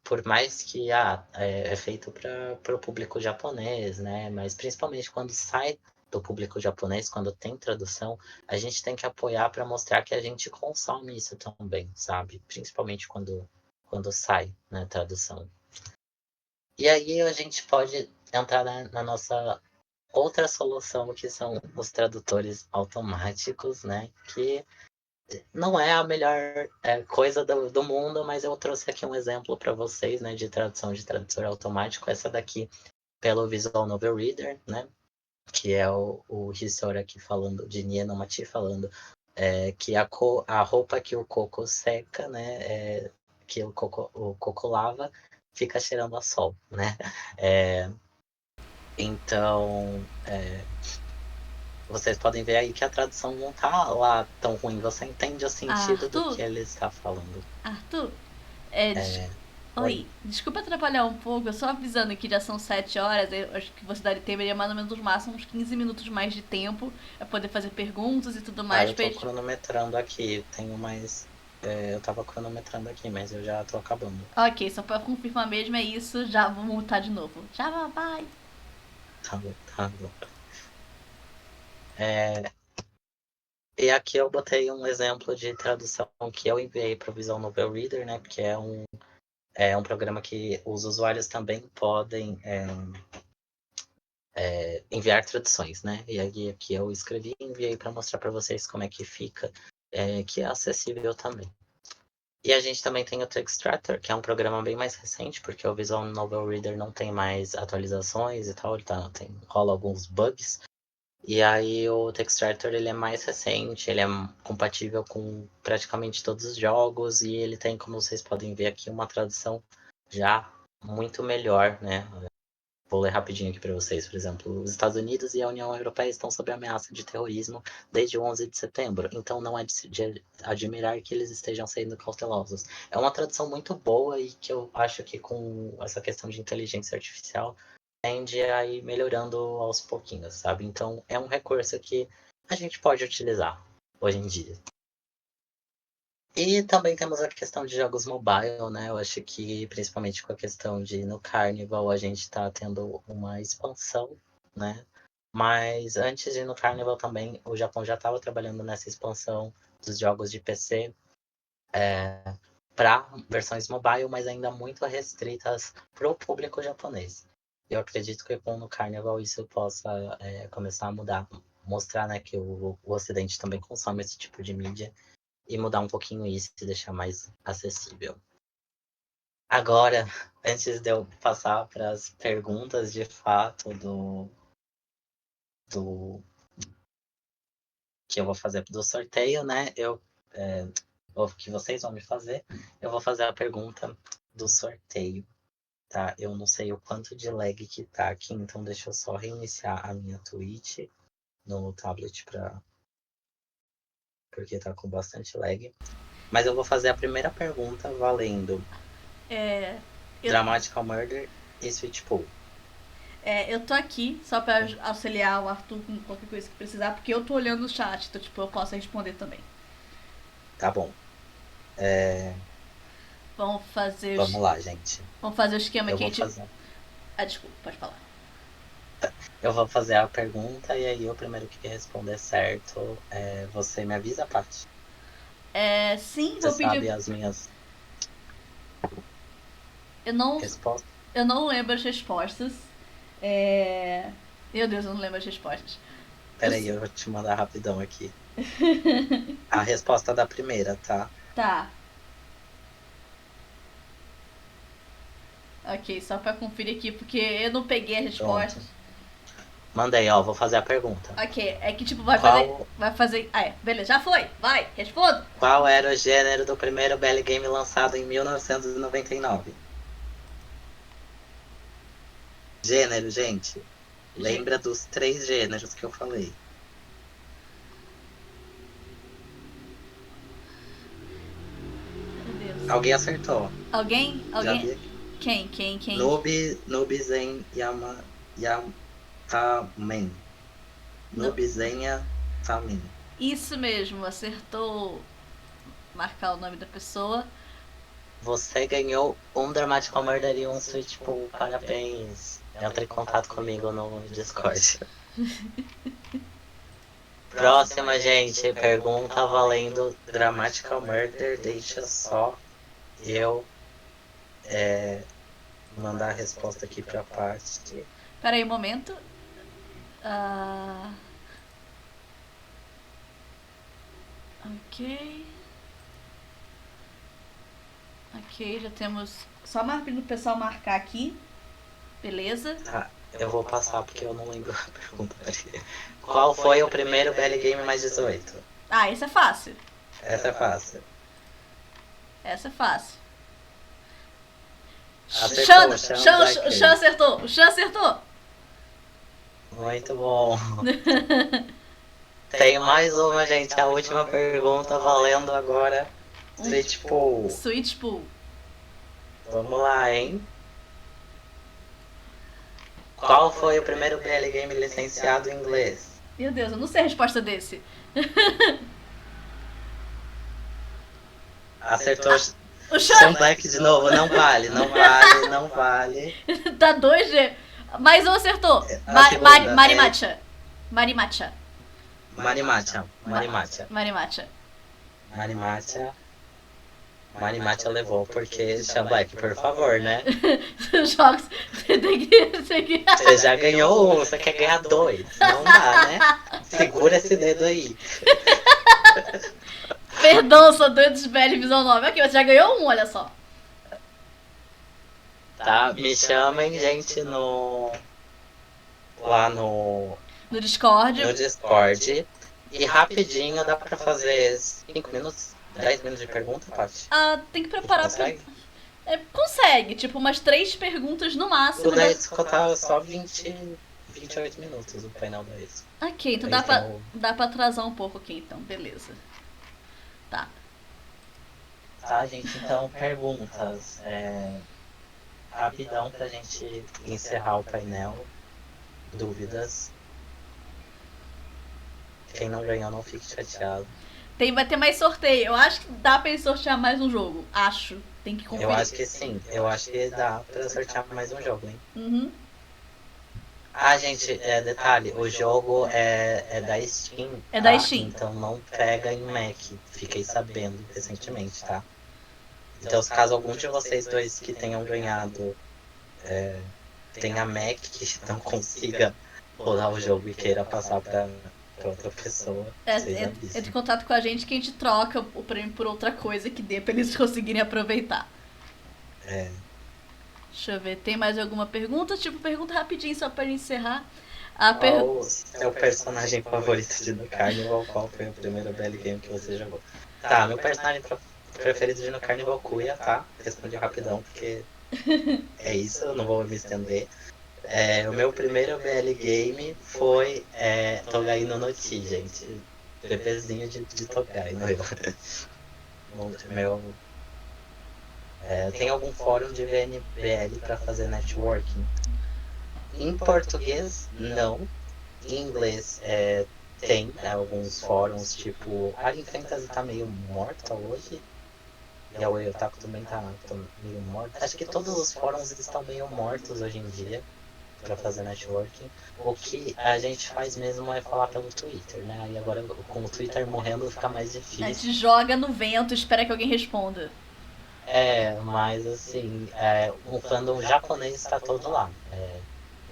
por mais que é feito para o público japonês, né? Mas principalmente quando sai do público japonês, quando tem tradução, a gente tem que apoiar para mostrar que a gente consome isso também, sabe? Principalmente quando sai, né, tradução. E aí a gente pode entrar na nossa outra solução, que são os tradutores automáticos, né? Que não é a melhor coisa do mundo, mas eu trouxe aqui um exemplo para vocês, né? De tradução de tradutor automático. Essa daqui pelo Visual Novel Reader, né? Que é o Hisora aqui falando, de Nie no Machi falando que a roupa que o coco seca, né? Que o coco lava, fica cheirando a sol, né? Então, vocês podem ver aí que a tradução não tá lá tão ruim. Você entende o sentido do Arthur? que ele está falando. Arthur? Oi. Oi, desculpa atrapalhar um pouco, eu só avisando que já são 7 horas, eu acho que você deveria mais ou menos no máximo uns 15 minutos mais de tempo pra poder fazer perguntas e tudo mais. Eu tô cronometrando aqui. Tenho mais. Eu tava cronometrando aqui, mas eu já tô acabando. Ok, só pra confirmar mesmo é isso, já vou multar de novo. Já vai! Tá bom, tá bom. E aqui eu botei um exemplo de tradução que eu enviei para o Visual Novel Reader, né? Porque é um programa que os usuários também podem enviar traduções, né? E aí aqui eu escrevi e enviei para mostrar para vocês como é que fica, que é acessível também. E a gente também tem o Textrator, que é um programa bem mais recente, porque o Visual Novel Reader não tem mais atualizações e tal, rola alguns bugs. E aí o Textrator ele é mais recente, ele é compatível com praticamente todos os jogos e ele tem, como vocês podem ver aqui, uma tradução já muito melhor, né? Vou ler rapidinho aqui para vocês. Por exemplo, os Estados Unidos e a União Europeia estão sob ameaça de terrorismo desde o 11 de setembro, então não é de admirar que eles estejam sendo cautelosos. É uma tradução muito boa e que eu acho que com essa questão de inteligência artificial tende a ir melhorando aos pouquinhos, sabe? Então é um recurso que a gente pode utilizar hoje em dia. E também temos a questão de jogos mobile, né? Eu acho que, principalmente com a questão de no Carnival, a gente está tendo uma expansão, né? Mas antes de ir no Carnival também, o Japão já estava trabalhando nessa expansão dos jogos de PC para versões mobile, mas ainda muito restritas para o público japonês. Eu acredito que com o Carnival isso possa começar a mudar, mostrar, né, que o Ocidente também consome esse tipo de mídia e mudar um pouquinho isso e deixar mais acessível. Agora, antes de eu passar para as perguntas de fato do que eu vou fazer do sorteio, né? Que vocês vão me fazer, eu vou fazer a pergunta do sorteio, tá? Eu não sei o quanto de lag que tá aqui, então deixa eu só reiniciar a minha Twitch no tablet porque tá com bastante lag. Mas eu vou fazer a primeira pergunta valendo Eu, Dramatical Murder e Sweet Pool. eu tô aqui só pra auxiliar o Arthur com qualquer coisa que precisar, porque eu tô olhando o chat, então tipo, eu posso responder também. Tá bom. Vamos fazer Vamos lá, gente. o esquema Eu aqui, vou tipo. fazer. Ah, desculpa, pode falar. Eu vou fazer a pergunta e aí o primeiro que responder certo, você me avisa, Paty? Sim, Você vou pedir. sabe as minhas Eu não, respostas? eu não lembro as respostas. É... Meu Deus, eu não lembro as respostas. Peraí, eu vou te mandar rapidão aqui. A resposta da primeira, tá? Tá. Ok, só pra conferir aqui, porque eu não peguei as Pronto. respostas. Mandei, ó, vou fazer a pergunta. Ok, é que tipo, vai Qual- fazer. Ah, é, beleza, já foi. Vai, responda. Qual era o gênero do primeiro BL Game lançado em 1999? Gênero, gente. Lembra dos 3 gêneros que eu falei. Meu Deus. Alguém acertou. Alguém? Já Alguém? vi aqui. Quem? Nubizen Yatamen. Nubizen Yatamen. Isso mesmo, acertou marcar o nome da pessoa. Você ganhou um Dramatical Murder e um Sweet Pool. Parabéns. Entre em contato comigo no Discord. Próxima, gente. Pergunta valendo Dramatical Murder. Deixa só eu mandar a resposta aqui pra parte. Pera aí um momento. Ah, ok. Ok, já temos. Só pedindo o pessoal marcar aqui. Beleza. Tá, eu vou passar porque eu não lembro a pergunta. Qual foi o primeiro BL Game mais 18? Ah, esse é fácil. Essa é fácil. Essa é fácil. Acertou, O Sean Chan Black. acertou. O Chan acertou. Muito bom. Tem mais uma, gente. A última pergunta valendo agora. Sweet Pool. Switch Pool. Vamos lá, hein? Qual foi o primeiro BL Game licenciado em inglês? Meu Deus, eu não sei a resposta desse. Acertou. O Sean Chan Black de novo. Não vale, não vale, não vale. tá 2G. Mais um acertou. A segunda Marimacha. Marimacha. Marimacha. Marimacha levou, porque Sean Black, por favor, né? Jogos. Você tem que. Você já ganhou um, você quer ganhar 2. Não dá, né? Segura esse dedo aí. Perdão, sou doido de BL Visão 9. Aqui, você já ganhou um, olha só. Tá? Me chamem, gente, lá no No Discord. E rapidinho dá pra fazer 5 minutos, 10 minutos de pergunta, Paty? Ah, tem que preparar pra. Consegue? Consegue, tipo, umas 3 perguntas no máximo. O da Isco tá só 28 minutos o painel da Isco. Ok, então dá pra atrasar um pouco aqui, então, beleza. Tá. Tá, gente, então perguntas. Rapidão pra gente encerrar o painel. Dúvidas. Quem não ganhou, não fique chateado. Vai ter mais sorteio. Eu acho que dá pra ele sortear mais um jogo. Acho. Tem que conferir. Eu acho que sim. Eu acho que dá pra sortear mais um jogo, hein? Uhum. Ah, gente, detalhe, o jogo é da Steam. É tá? da Steam. Então não pega em Mac. Fiquei sabendo recentemente, tá? Então, se caso algum de vocês dois que tenham ganhado tenha Mac, que não consiga rodar o jogo e queira passar pra outra pessoa, vocês Entre em avisem. contato com a gente que a gente troca o prêmio por outra coisa que dê pra eles conseguirem aproveitar. Deixa eu ver, tem mais alguma pergunta? Tipo, pergunta rapidinho só pra encerrar. Qual o seu personagem favorito de No Carnival? Qual foi o primeiro BL Game que você jogou? Tá, meu personagem preferido de No Carnival, Kuya, tá? Respondi rapidão, porque é isso, eu não vou me estender. O meu primeiro BL Game foi Togai no Noti, gente. Bebezinho de Togai, não eu. Tem algum fórum de VNBL pra fazer networking? Em português, não. Em inglês, tem alguns fóruns, tipo... A Alien Fantasy tá meio morta hoje. E a Wei Otaku também tá meio morta. Acho que todos os fóruns estão meio mortos hoje em dia pra fazer networking. O que a gente faz mesmo é falar pelo Twitter, né? E agora, com o Twitter morrendo, fica mais A difícil. gente joga no vento, espera que alguém responda. Mas assim, o fandom japonês está todo lá.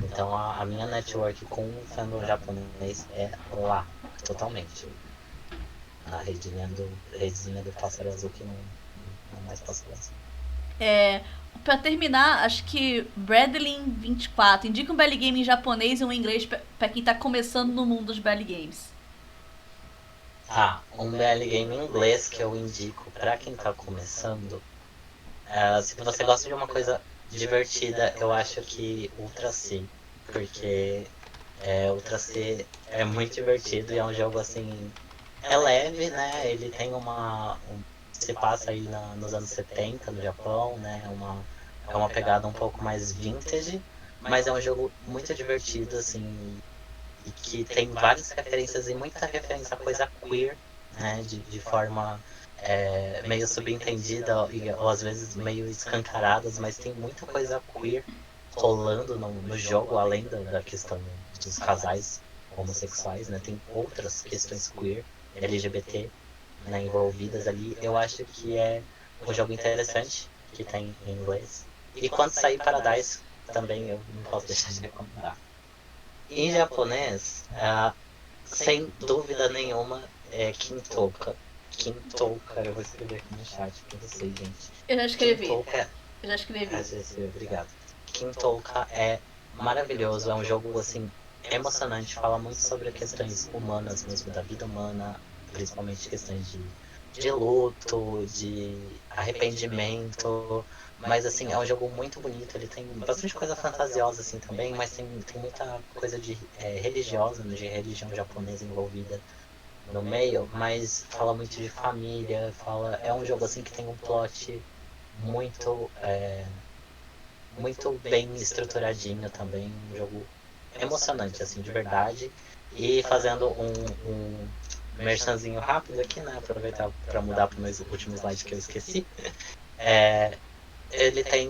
Então a minha network com o fandom japonês é lá, totalmente. A redezinha do pássaro azul que não é mais pássaro azul. Pra terminar, acho que Bradley24 indica um belly game em japonês e um em inglês pra quem tá começando no mundo dos belly games. Tá, um BL game em inglês que eu indico pra quem tá começando. Se você gosta de uma coisa divertida, eu acho que Ultra C, porque Ultra C é muito divertido e é um jogo assim, é leve, né? Ele tem se passa aí nos anos 70 no Japão, né? É uma pegada um pouco mais vintage, mas é um jogo muito divertido, assim, e que tem várias referências e muita referência a coisa queer, né? De forma meio subentendida ou às vezes meio escancaradas, mas tem muita coisa queer rolando no jogo, além da questão dos casais homossexuais, né? Tem outras questões queer, LGBT, né, envolvidas ali. Eu acho que é um jogo interessante que tem em inglês. E quando sair Paradise, também eu não posso deixar de recomendar. Em japonês, sem dúvida nenhuma, é Kintoka. Kintoka, eu vou escrever aqui no chat pra vocês, gente. Eu já escrevi. Kintoka, Eu já escrevi. obrigado. Kintoka é maravilhoso, é um jogo assim emocionante, fala muito sobre questões humanas mesmo, da vida humana, principalmente questões de luto, de arrependimento, mas assim, é um jogo muito bonito, ele tem bastante coisa fantasiosa assim também, mas tem muita coisa religiosa, né, de religião japonesa envolvida no meio, mas fala muito de família, é um jogo assim que tem um plot muito muito bem estruturadinho também, um jogo emocionante, assim, de verdade. E fazendo um merchanzinho rápido aqui, né? Aproveitar para mudar para o meu último slide que eu esqueci. É, ele tem.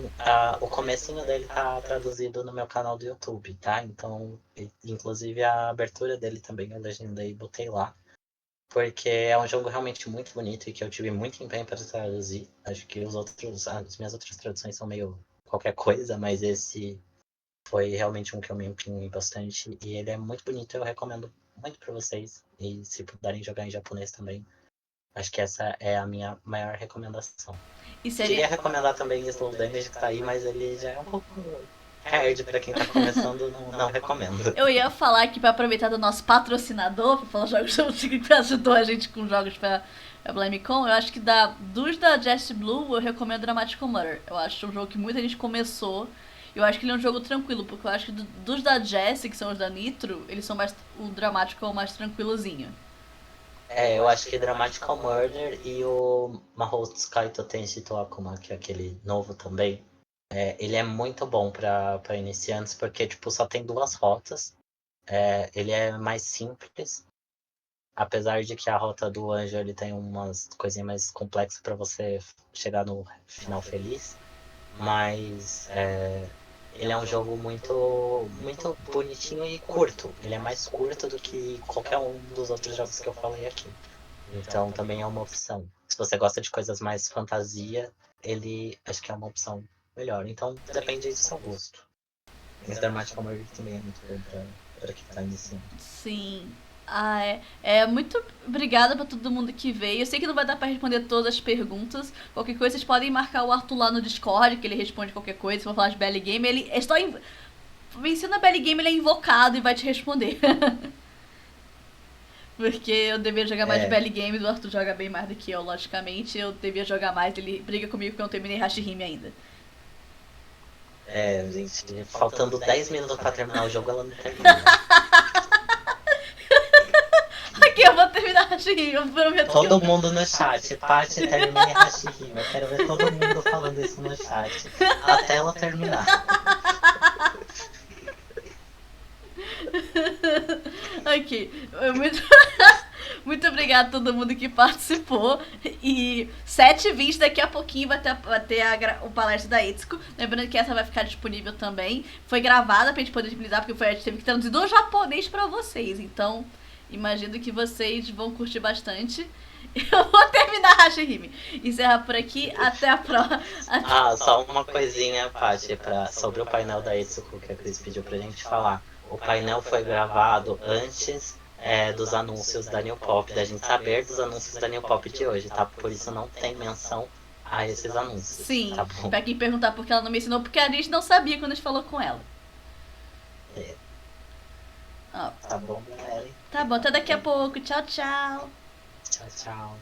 O comecinho dele tá traduzido no meu canal do YouTube, tá? Então, inclusive a abertura dele também, eu legendei e botei lá. Porque é um jogo realmente muito bonito e que eu tive muito empenho para traduzir. Acho que as minhas outras traduções são meio qualquer coisa, mas esse foi realmente um que eu me empenhei bastante. E ele é muito bonito, eu recomendo muito para vocês. E se puderem jogar em japonês também, acho que essa é a minha maior recomendação. E Queria seria. recomendar também Slow Damage que tá aí, mas ele já é um pouco hard para quem tá começando, não recomendo. Eu ia falar que pra aproveitar do nosso patrocinador, pra falar jogos que ajudou a gente com jogos pra Blamecon, eu acho que dos da Jess Blue eu recomendo Dramatical Murder. Eu acho um jogo que muita gente começou. Eu acho que ele é um jogo tranquilo, porque eu acho que dos da Jess, que são os da Nitro, eles são mais. O Dramatical é o mais tranquilozinho. Eu acho que Dramatical Murder e o Mahou Tsukai Totenshi to Akuma, que é aquele novo também, ele é muito bom para iniciantes, porque tipo, só tem duas rotas. Ele é mais simples, apesar de que a rota do anjo ele tem umas coisinhas mais complexas para você chegar no final feliz. Mas ele é um jogo muito bonitinho e curto. Ele é mais curto do que qualquer um dos outros jogos que eu falei aqui. Então também é uma opção. Se você gosta de coisas mais fantasia, ele acho que é uma opção melhor. Então depende do seu gosto. Mas Dramatic Comedy também é muito bom para quem está iniciando. Sim. Muito obrigada pra todo mundo que veio. Eu sei que não vai dar pra responder todas as perguntas. Qualquer coisa, vocês podem marcar o Arthur lá no Discord, que ele responde qualquer coisa. Se for falar de Belly Game, ele é só. Vencendo a Belly Game, ele é invocado e vai te responder. Porque eu devia jogar mais de Belly Game, o Arthur joga bem mais do que eu, logicamente. Eu devia jogar mais, ele briga comigo porque eu não terminei Hashihime ainda. Gente, faltando 10 minutos pra terminar o jogo, ela não termina. Aqui eu vou terminar Hashihime, eu prometo. Todo mundo no chat, Paty, termine Hashihime. Eu quero ver todo mundo falando isso no chat. Até ela terminar. Ok, muito obrigada a todo mundo que participou. E 7h20 daqui a pouquinho vai ter o palestra da Etsuko. Lembrando que essa vai ficar disponível também. Foi gravada pra gente poder disponibilizar, porque a gente teve que traduzir do japonês pra vocês. Então, imagino que vocês vão curtir bastante. Eu vou terminar Hashihime. Encerrar por aqui, até a próxima. Só uma coisinha, Paty, sobre o painel da Etsuko que a Cris pediu pra gente falar. O painel foi gravado antes dos anúncios da New Pop, da gente saber dos anúncios da New Pop de hoje, tá? Por isso não tem menção a esses anúncios. Sim, Tá bom. pra quem perguntar por que ela não me ensinou, porque a gente não sabia quando a gente falou com ela. É. Ó, Tá bom, galera? tá bom, até daqui a pouco. Tchau, tchau. Tchau, tchau.